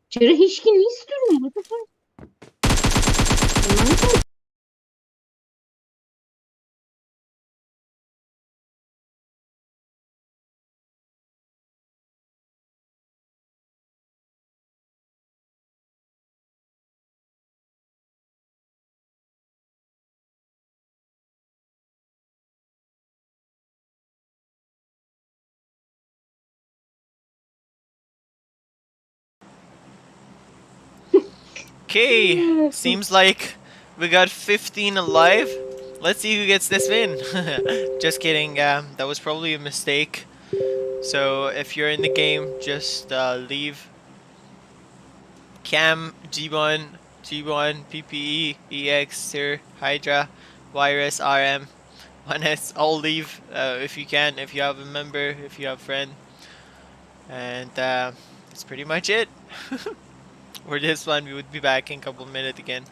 Çarı hiç ki ne istiyorum? What the fuck? Mantık. Okay, seems like we got 15 alive. Let's see who gets this win. Just kidding. That was probably a mistake. So if you're in the game, just leave Cam, G1, G1, PPE, EX, Sir, Hydra, Virus, RM, 1S. All leave if you can, if you have a member, if you have a friend. And that's pretty much it. For this one, we would be back in a couple minutes again.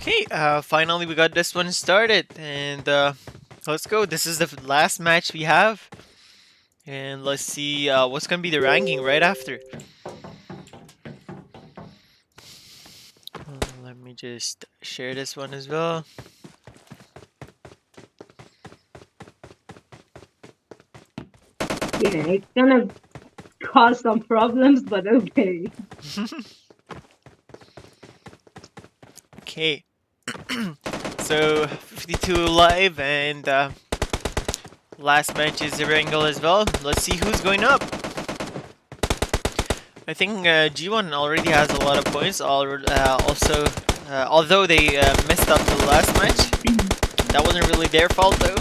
Okay, finally we got this one started, and let's go. This is the last match we have, and let's see what's gonna be the ranking right after. Let me just share this one as well. Yeah, it's gonna cause some problems, but okay. Okay, so 52 live, and last match is a wrangle as well. Let's see who's going up. I think G1 already has a lot of points. Also, although they messed up the last match, that wasn't really their fault though.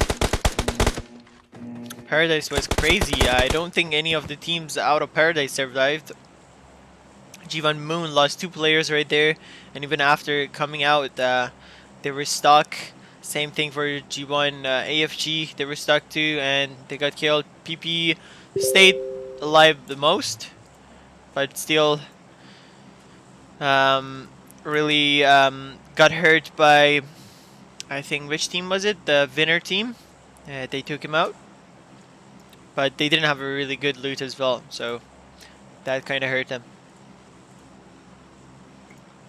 Paradise was crazy. I don't think any of the teams out of Paradise survived. G1 Moon lost two players right there, and even after coming out, they were stuck. Same thing for G1 AFG, they were stuck too, and they got killed. PP stayed alive the most, but still um, really got hurt by, I think, which team was it? The winner team. They took him out, but they didn't have a really good loot as well, so that kind of hurt them.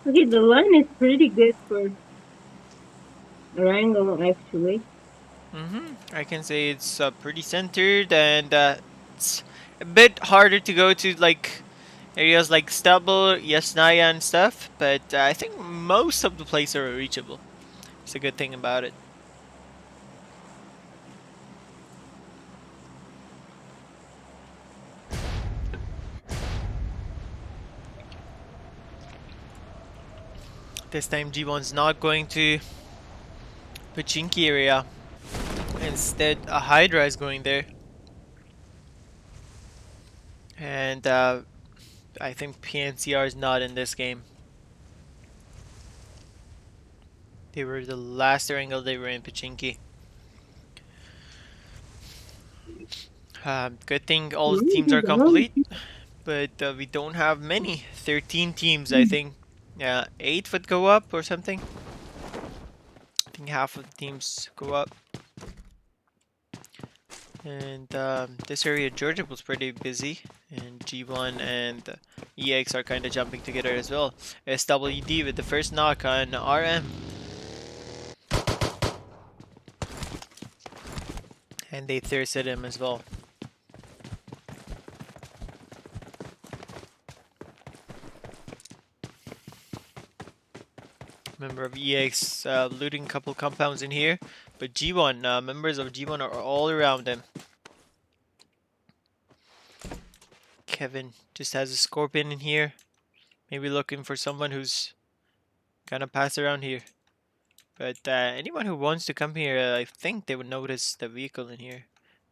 Okay, the line is pretty good for Wrangle, actually. I can say it's pretty centered, and it's a bit harder to go to like areas like Stubble, Yasnaya, and stuff. But I think most of the places are reachable. It's a good thing about it. This time G1's not going to Pachinki area. Instead, a Hydra is going there, and I think PNCR is not in this game. They were the last angle they were in Pachinki. Good thing all the teams are complete, but we don't have many. 13 teams, I think. Yeah, 8 would go up or something. I think half of the teams go up. And this area, Georgia was pretty busy. And G1 and EX are kind of jumping together as well. SWD with the first knock on RM. And they thirsted him as well. Member of EX looting a couple compounds in here. But G1, members of G1 are all around him. Kevin just has a scorpion in here. Maybe looking for someone who's gonna pass around here. But anyone who wants to come here, I think they would notice the vehicle in here.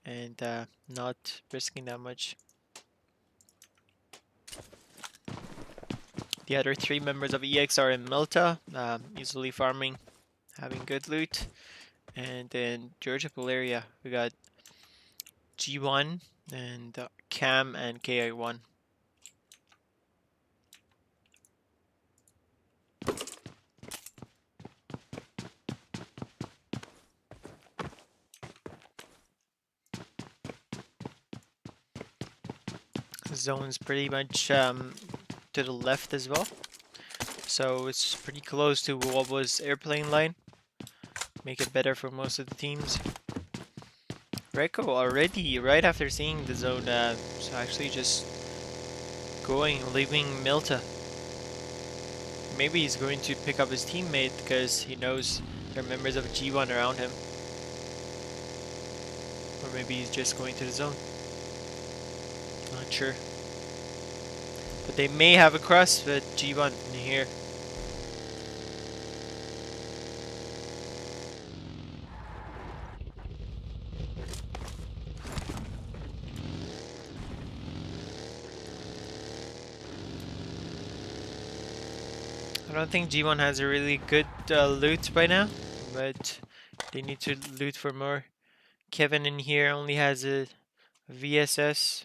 And not risking that much. The other 3 members of EX are in Milta, easily farming, having good loot. And in Georgia area, we got G1 and Cam and KI1. The zone's pretty much to the left as well. So it's pretty close to what was airplane line. Make it better for most of the teams. Reiko already, right after seeing the zone, so actually just leaving Milta. Maybe he's going to pick up his teammate because he knows there are members of G1 around him. Or maybe he's just going to the zone. Not sure. But they may have a cross with G1 in here. I don't think G1 has a really good loot by now, but they need to loot for more. Kevin in here only has a VSS.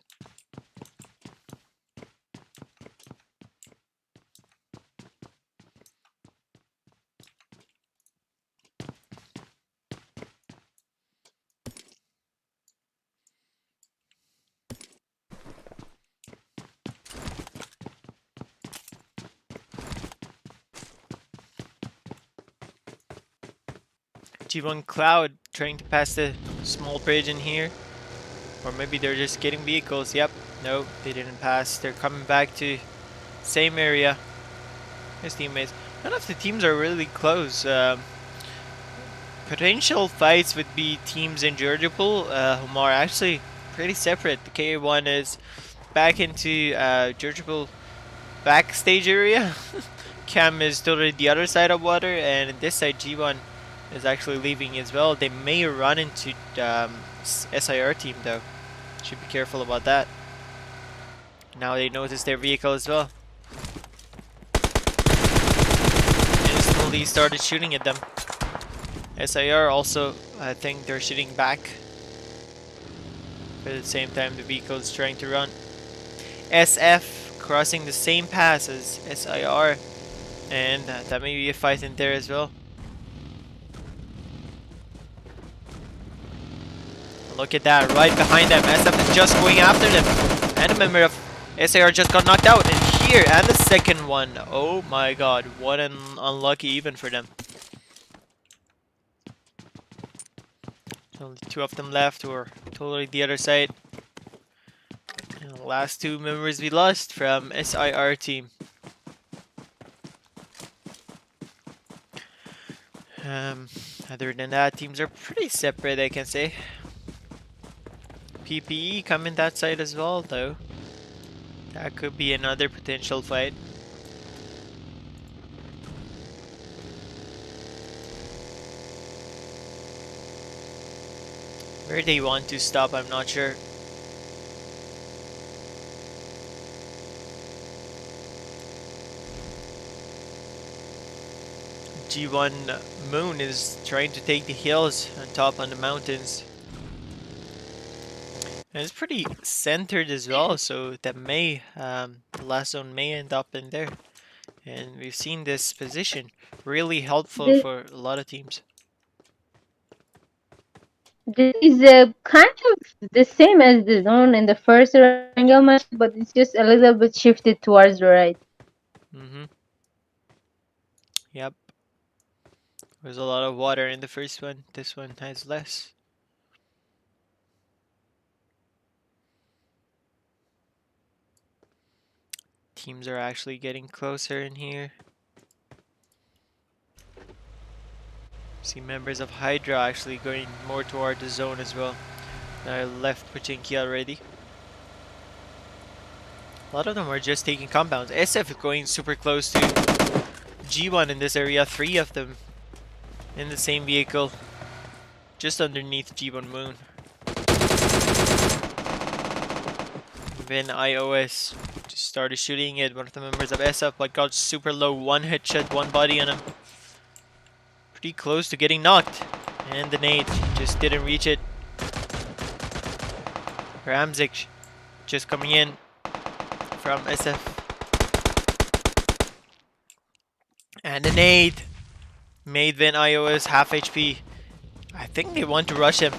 G1 Cloud trying to pass the small bridge in here. Or maybe they're just getting vehicles. Yep. No, they didn't pass. They're coming back to same area. His teammates. None of the teams are really close. Potential fights would be teams in Georgiapol whom are actually pretty separate. The KA1 is back into Georgiapol backstage area. Cam is totally the other side of water, and this side G1 is actually leaving as well. They may run into SIR team though. Should be careful about that. Now they notice their vehicle as well. Instantly started shooting at them. SIR also, I think they're shooting back. But at the same time the vehicle is trying to run. SF crossing the same pass as SIR. And that may be a fight in there as well. Look at that, right behind them. SF is just going after them. And a member of SIR just got knocked out. And here, and the second one. Oh my god, what an unlucky even for them. Only two of them left, or totally the other side. And the last two members we lost from SIR team. Other than that, teams are pretty separate, I can say. PPE coming that side as well, though. That could be another potential fight. Where they want to stop, I'm not sure. G1 Moon is trying to take the hills on top on the mountains. And it's pretty centered as well, so that may, the last zone may end up in there. And we've seen this position really helpful This, for a lot of teams. this is kind of the same as the zone in the first triangle match, but it's just a little bit shifted towards the right. Yep. There's a lot of water in the first one. This one has less. Teams are actually getting closer in here. See members of Hydra actually going more toward the zone as well. I left Pochinki already. A lot of them are just taking compounds. SF is going super close to G1 in this area. 3 of them in the same vehicle. Just underneath G1 Moon. Then iOS just started shooting at one of the members of SF, but got super low. 1 headshot, 1 body on him. Pretty close to getting knocked. And the nade just didn't reach it. Ramzik just coming in from SF. And the nade made Vin iOS half HP. I think they want to rush him.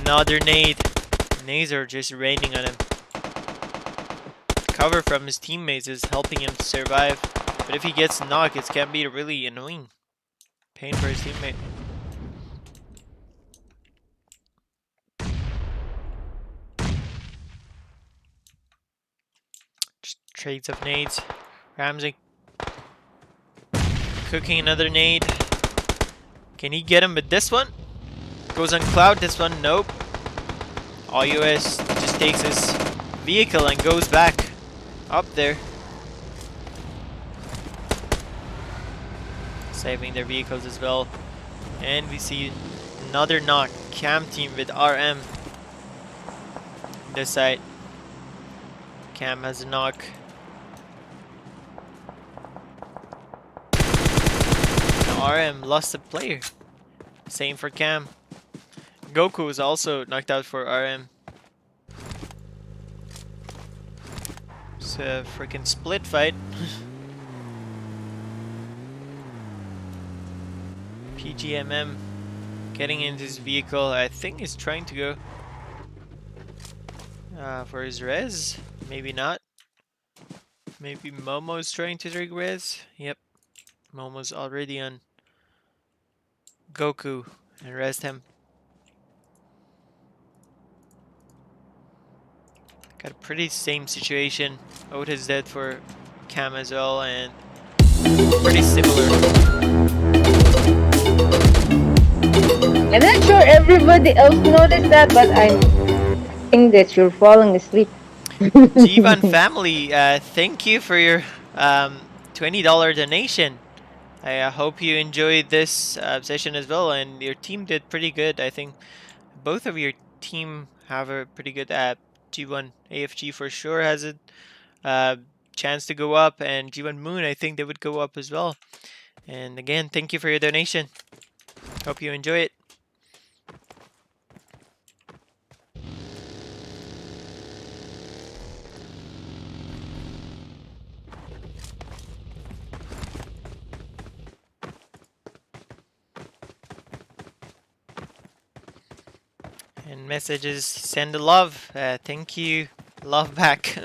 Another nade. Nades are just raining on him. Cover from his teammates is helping him to survive. But if he gets knocked, it can be really annoying. Pain for his teammate. Just trades of nades. Ramsey cooking another nade. Can he get him with this one? Goes on Cloud, this one, nope. iOS just takes his vehicle and goes back up there. Saving their vehicles as well. And we see another knock. Cam team with RM. This side. Cam has a knock. RM lost a player. Same for Cam. Goku is also knocked out for RM. It's a freaking split fight. PGMM getting into his vehicle. I think he's trying to go for his res. Maybe not. Maybe Momo's trying to take res. Yep. Momo's already on Goku and rest him. Got a pretty same situation. Oat is dead for Cam as well, and pretty similar. I'm not sure everybody else noticed that, but I'm thinking that you're falling asleep. Jivan family, thank you for your $20 donation. I hope you enjoyed this session as well, and your team did pretty good. I think both of your team have a pretty good G1 AFG for sure has a uh, chance to go up, and G1 Moon I think they would go up as well. And again, thank you for your donation. Hope you enjoy it. And messages send a love. Thank you. Love back.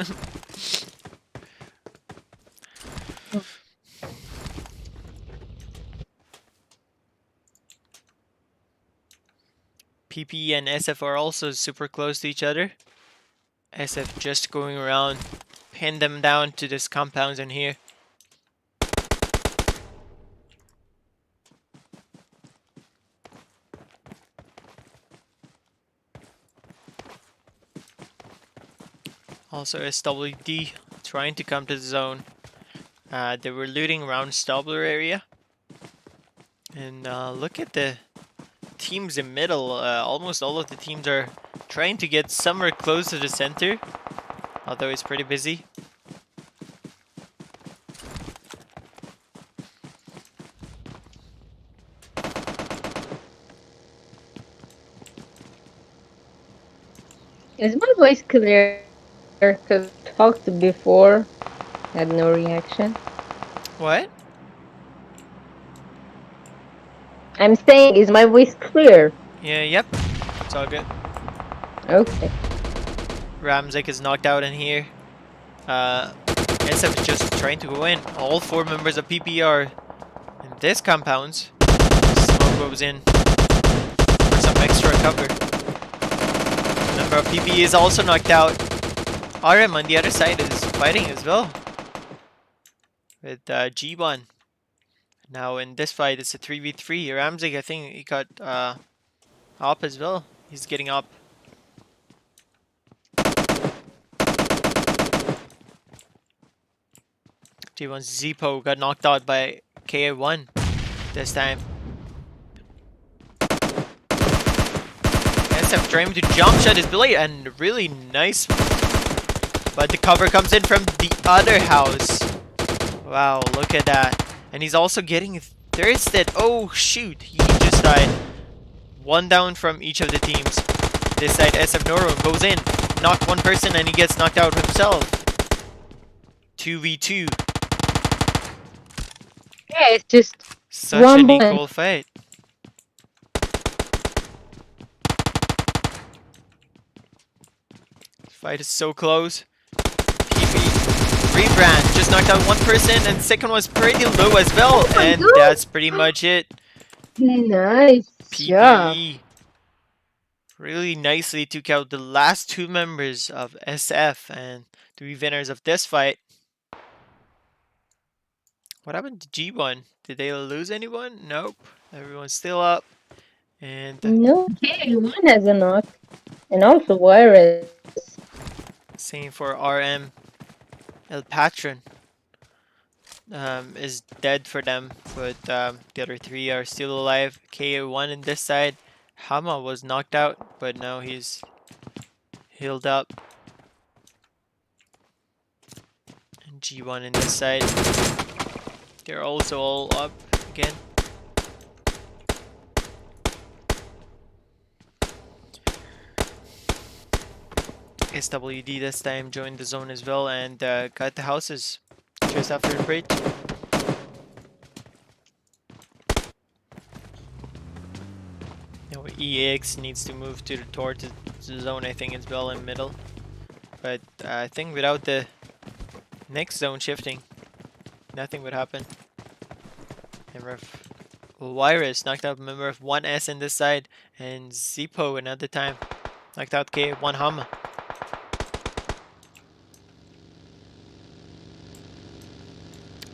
PP and SF are also super close to each other. SF just going around, pin them down to this compounds in here. Also SWD trying to come to the zone. They were looting around Stabler area. And look at the teams in middle. Almost all of the teams are trying to get somewhere close to the center. Although it's pretty busy. Is my voice clear? Because I talked before, had no reaction. What? I'm saying, is my voice clear? Yeah, yep. It's all good. Okay. Ramzik is knocked out in here. SF is just trying to go in. All 4 members of PP are in this compounds. Smoke goes in for some extra cover. Member of PP is also knocked out. RM on the other side is fighting as well with G1. Now in this fight it's a 3v3. Ramzik, I think he got up as well. He's getting up. G1's Zippo got knocked out by KA1 this time. SF trying to jump shot his blade and really nice. But the cover comes in from the other house. Wow, look at that. And he's also getting thirsted. Oh shoot, he just died. 1 down from each of the teams. This side SF Norum goes in, knock 1 person and he gets knocked out himself. 2v2. Yeah, it's just Such one an point. equal fight. Fight is so close. PP. Rebrand just knocked out 1 person and second was pretty low as well. Oh And God. that's pretty much it. Nice job. PPE really nicely took out the last 2 members of SF and 3 winners of this fight. What happened to G1? Did they lose anyone? Nope. Everyone's still up. And No, K1 has a knock. And also Wireless. same for RM. El Patron is dead for them, but the other 3 are still alive. KA1 in this side. Hama was knocked out, but now he's healed up. And G1 in this side. They're also all up again. SWD this time joined the zone as well and got the houses just after the break. Now EX needs to move towards the zone, I think, as well in middle. But I think without the next zone shifting, nothing would happen. And ref Virus knocked out a member of 1S in this side, and Zippo another time knocked out K1 Hama.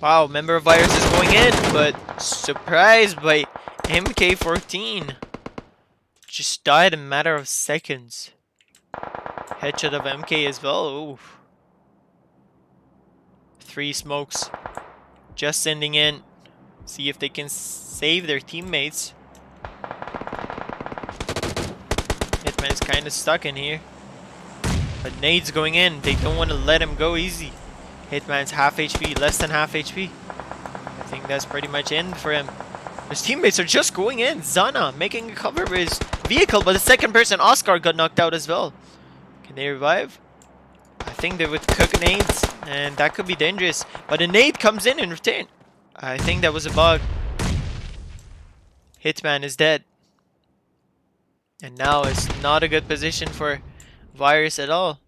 Wow, member of Virus is going in, but surprised by MK14. Just died in a matter of seconds. Headshot of MK as well. Ooh. 3 smokes. Just sending in. See if they can save their teammates. Hitman is kind of stuck in here. But nades going in. They don't want to let him go easy. Hitman's half HP, less than half HP. I think that's pretty much end for him. His teammates are just going in. Zana making a cover for his vehicle, but the second person, Oscar, got knocked out as well. Can they revive? I think they would cook nades, and that could be dangerous. But a nade comes in return. I think that was a bug. Hitman is dead. And now it's not a good position for Virus at all.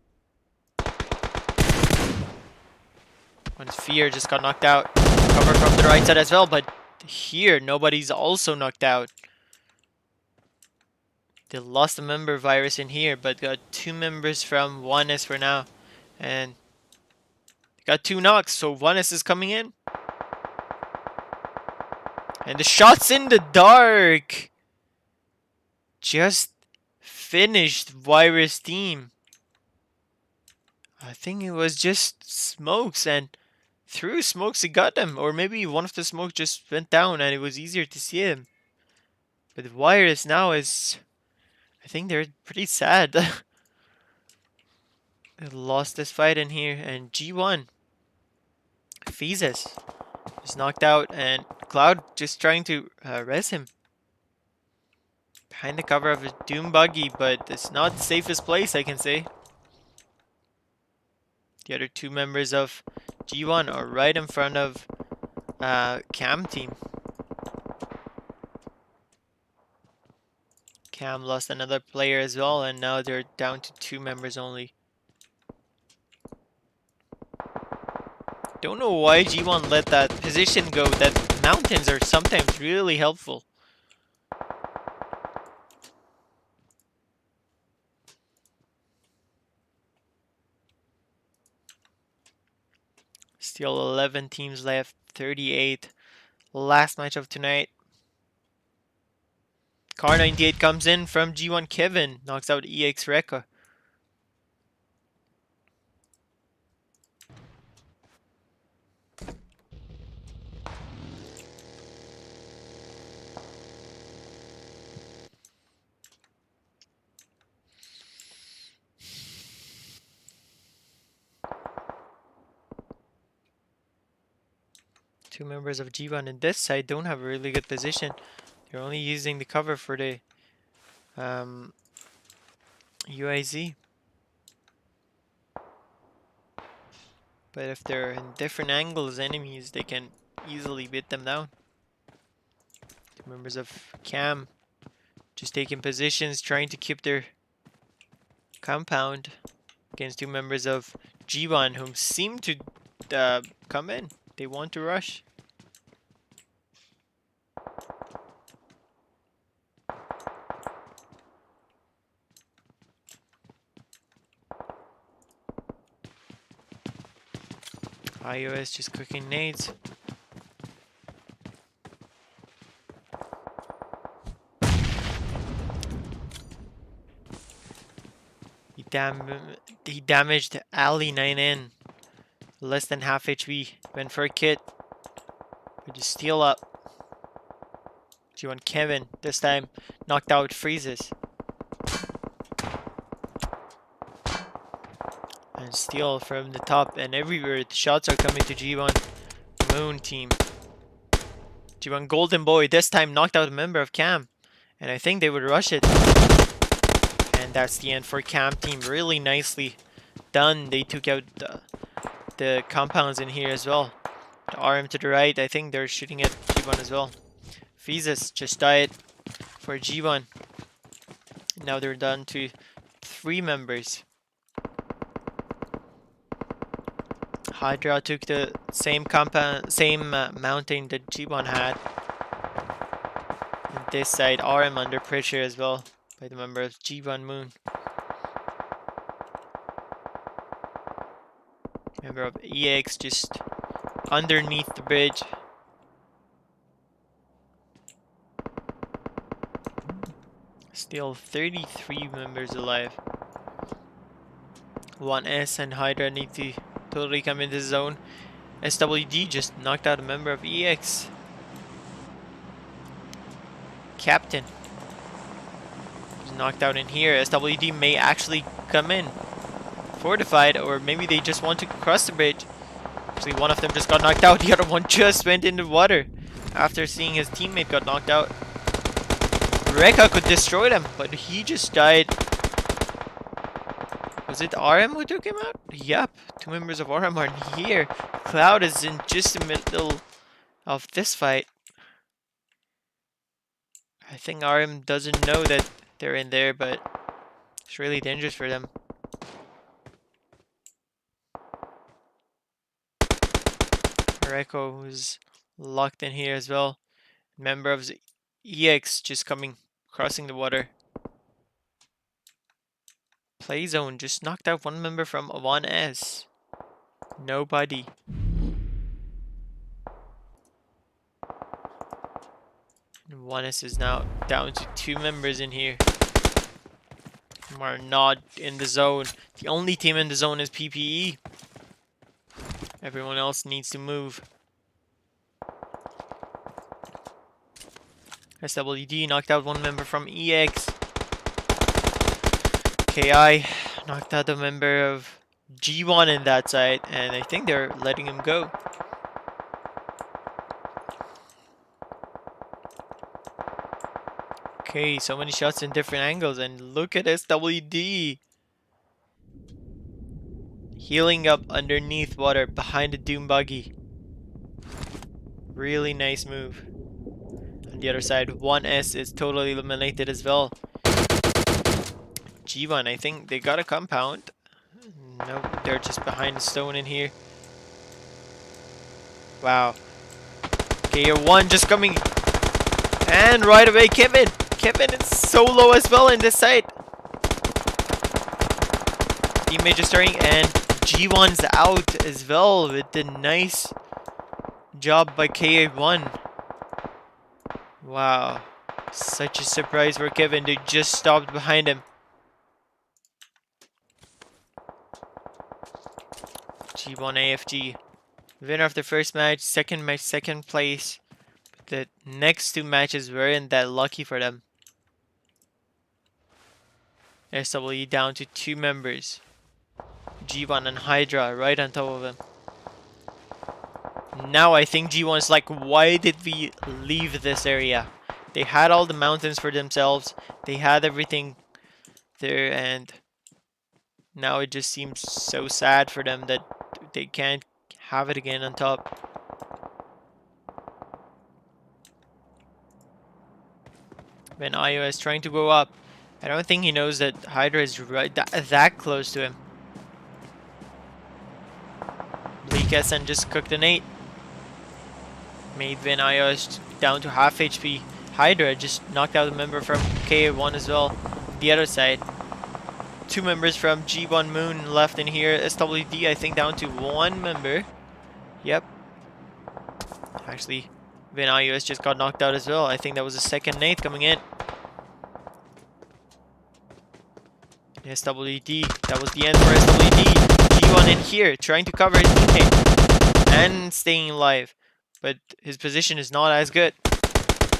When Fear just got knocked out. Cover from the right side as well, but here nobody's also knocked out. They lost a member Virus in here, but got 2 members from 1S for now. And got 2 knocks, so 1S is coming in. And the shots in the dark just finished Virus team. I think it was just smokes, and through smokes he got them. Or maybe one of the smokes just went down and it was easier to see him. But Virus now is... I think they're pretty sad. They lost this fight in here, and G1 Physis is knocked out, and Cloud just trying to res him. Behind the cover of a Doom buggy, but it's not the safest place, I can say. The other 2 members of G1 are right in front of Cam team. Cam lost another player as well, and now they're down to 2 members only. Don't know why G1 let that position go. That mountains are sometimes really helpful. Still 11 teams left, 38. Last match of tonight. Car 98 comes in from G1 Kevin, knocks out EX Rekka. Two members of G1 in this side don't have a really good position. They're only using the cover for the UIZ. But if they're in different angles, enemies, they can easily beat them down. Two members of Cam just taking positions, trying to keep their compound against 2 members of G1 whom seem to come in. They want to rush. iOS just cooking nades. He damaged Ali 9N. Less than half HP. Went for a kit. We just steal up. G1 Kevin this time knocked out Freezes. And steal from the top, and everywhere the shots are coming to G1 Moon team. G1 Golden Boy this time knocked out a member of Cam. And I think they would rush it. And that's the end for Cam team. Really nicely done. They took out the compounds in here as well. The RM to the right, I think they're shooting at G1 as well. Physis just died for G1. Now they're down to 3 members. Hydra took the same compound, same mountain that G1 had. this side, RM under pressure as well by the member of G1 Moon. Member of EX just underneath the bridge. Still 33 members alive. 1S and Hydra need to totally come into the zone. SWD just knocked out a member of EX. Captain is knocked out in here. SWD may actually come in. Fortified, or maybe they just want to cross the bridge. Actually, one of them just got knocked out. The other one just went in the water after seeing his teammate got knocked out. Rekka could destroy them, but he just died. Was it RM who took him out? Yep, 2 members of RM are here. Cloud is in just the middle of this fight. I think RM doesn't know that they're in there, but it's really dangerous for them. Rekko was locked in here as well. Member of the EX just crossing the water. Play zone just knocked out one member from 1S. Nobody. And 1S is now down to 2 members in here. Who are not in the zone. The only team in the zone is PPE. Everyone else needs to move. SWD knocked out one member from EX. KI knocked out a member of G1 in that side, and I think they're letting him go. Okay, so many shots in different angles, and look at SWD. Healing up underneath water behind the Doom buggy. Really nice move. On the other side, 1S is totally eliminated as well. G1, I think they got a compound. Nope, they're just behind the stone in here. Wow. KO1 just coming. And right away, Kevin. Kevin is so low as well in this side. Teammate just turning, and G1's out as well with the nice job by KA1. Wow. Such a surprise for Kevin. They just stopped behind him. G1 AFG. Winner of the first match, second match, second place. But the next 2 matches weren't that lucky for them. SWE down to 2 members. G1 and Hydra right on top of him. Now I think G1 is like, why did we leave this area? They had all the mountains for themselves. They had everything there, and now it just seems so sad for them that they can't have it again on top. When IO is trying to go up, I don't think he knows that Hydra is right that close to him. Bleak SN just cooked an 8. Made Vin IOS down to half HP. Hydra just knocked out a member from KA1 as well. The other side. 2 members from G1 Moon left in here. SWD I think down to 1 member. Yep. Actually, Vin IOS just got knocked out as well. I think that was the second nade coming in. SWD. That was the end for SWD. G1 in here trying to cover his teammate. And staying alive. But his position is not as good.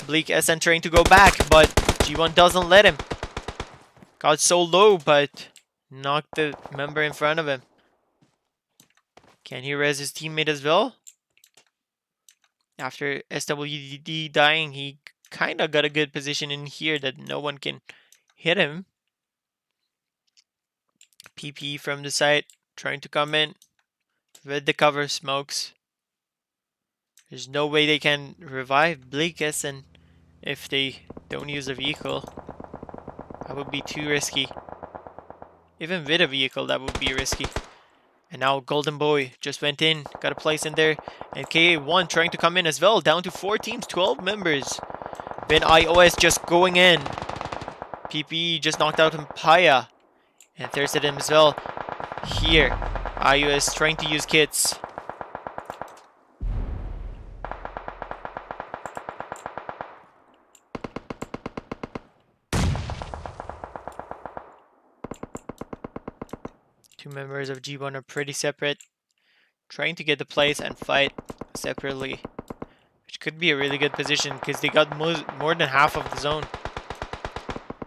Bleak SN trying to go back, but G1 doesn't let him. Got so low, but knocked the member in front of him. Can he res his teammate as well? After SWD dying, he kind of got a good position in here that no one can hit him. PP from the side, trying to come in. With the cover, smokes. There's no way they can revive Bleak SN if they don't use a vehicle. That would be too risky. Even with a vehicle, that would be risky. And now Golden Boy just went in, got a place in there. And KA1 trying to come in as well, down to 4 teams, 12 members. Then iOS just going in. PP just knocked out Paya. And thirsted him as well. Here, iOS trying to use kits. Two members of G1 are pretty separate, trying to get the place and fight separately, which could be a really good position because they got more than half of the zone.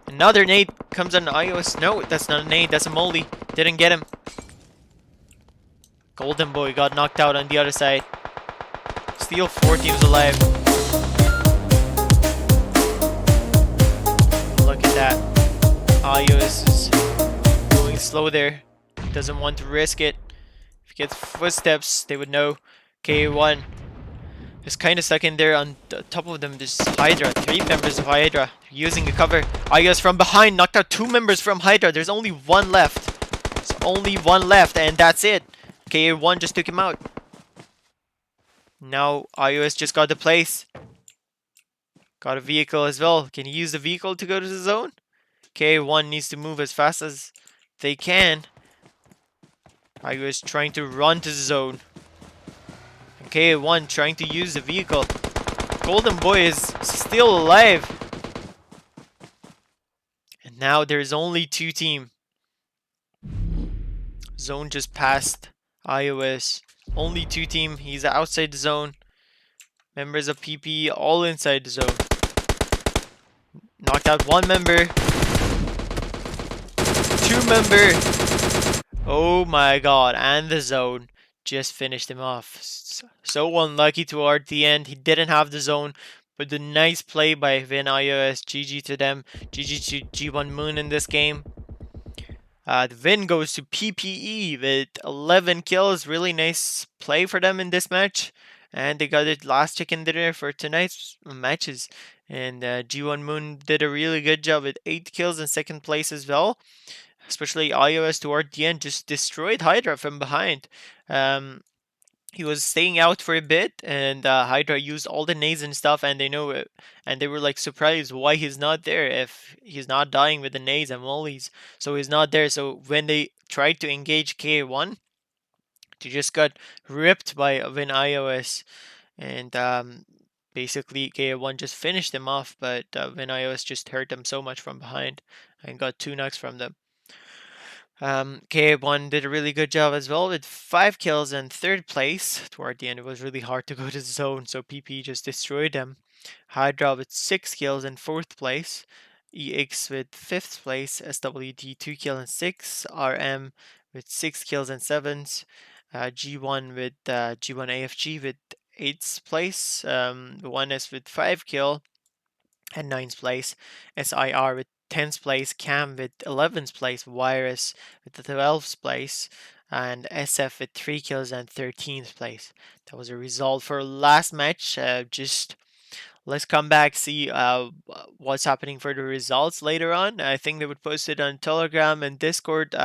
Another nade comes on iOS. No, that's not a nade, that's a moldy. Didn't get him. Golden Boy got knocked out on the other side. Still 4 teams alive. Look at that. iOS is going slow there. Doesn't want to risk it. If he gets footsteps, they would know. K1 is kind of stuck in there. On the top of them, there's Hydra. 3 members of Hydra using the cover. iOS from behind knocked out 2 members from Hydra. There's only one left. There's only one left, and that's it. K1 just took him out. Now iOS just got the place. Got a vehicle as well. Can he use the vehicle to go to the zone? K1 needs to move as fast as they can. iOS trying to run to the zone. And K1 trying to use the vehicle. Golden Boy is still alive. And now there's only 2 teams. Zone just passed iOS. Only 2 teams. He's outside the zone. Members of PP all inside the zone. Knocked out 1 member. 2 member. Oh my god. And the zone just finished him off. So unlucky toward the end. He didn't have the zone. But the nice play by Vin iOS. GG to them. GG to G1 Moon in this game. The win goes to PPE with 11 kills. Really nice play for them in this match. And they got it last chicken dinner for tonight's matches. And G1 Moon did a really good job with 8 kills in second place as well. Especially iOS toward the end just destroyed Hydra from behind. He was staying out for a bit, and Hydra used all the nades and stuff, and they know it, and they were like surprised why he's not there if he's not dying with the nades and mollies. So he's not there. So when they tried to engage K1, they just got ripped by Win iOS, and basically K1 just finished them off, but Win iOS just hurt them so much from behind and got 2 knocks from them. K1 did a really good job as well with 5 kills and third place. Toward the end, it was really hard to go to the zone, so PP just destroyed them. Hydra with 6 kills and fourth place. EX with fifth place. SWD 2 kills and 6. RM with 6 kills and 7s. G1 with G1 AFG with 8th place. 1S with 5 kill and 9th place. SIR with 10th place, Cam with 11th place, Virus with the 12th place, and SF with 3 kills and 13th place. That was a result for last match. Just let's come back, see what's happening for the results later on. I think they would post it on Telegram and Discord.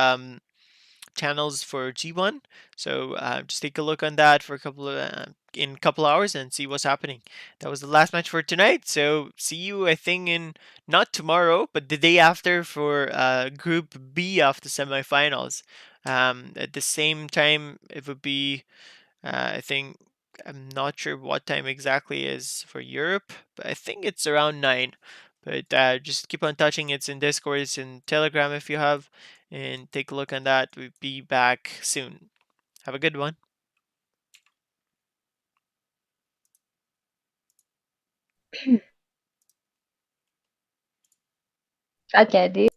Channels for G1. So just take a look on that for a couple of in a couple hours and see what's happening. That was the last match for tonight. So see you, I think, in not tomorrow, but the day after for Group B of the semifinals. At the same time, it would be, I think. I'm not sure what time exactly is for Europe, but I think it's around 9. But just keep on touching. It's in Discord, it's in Telegram if you have, and take a look on that. We'll be back soon. Have a good one. Okay,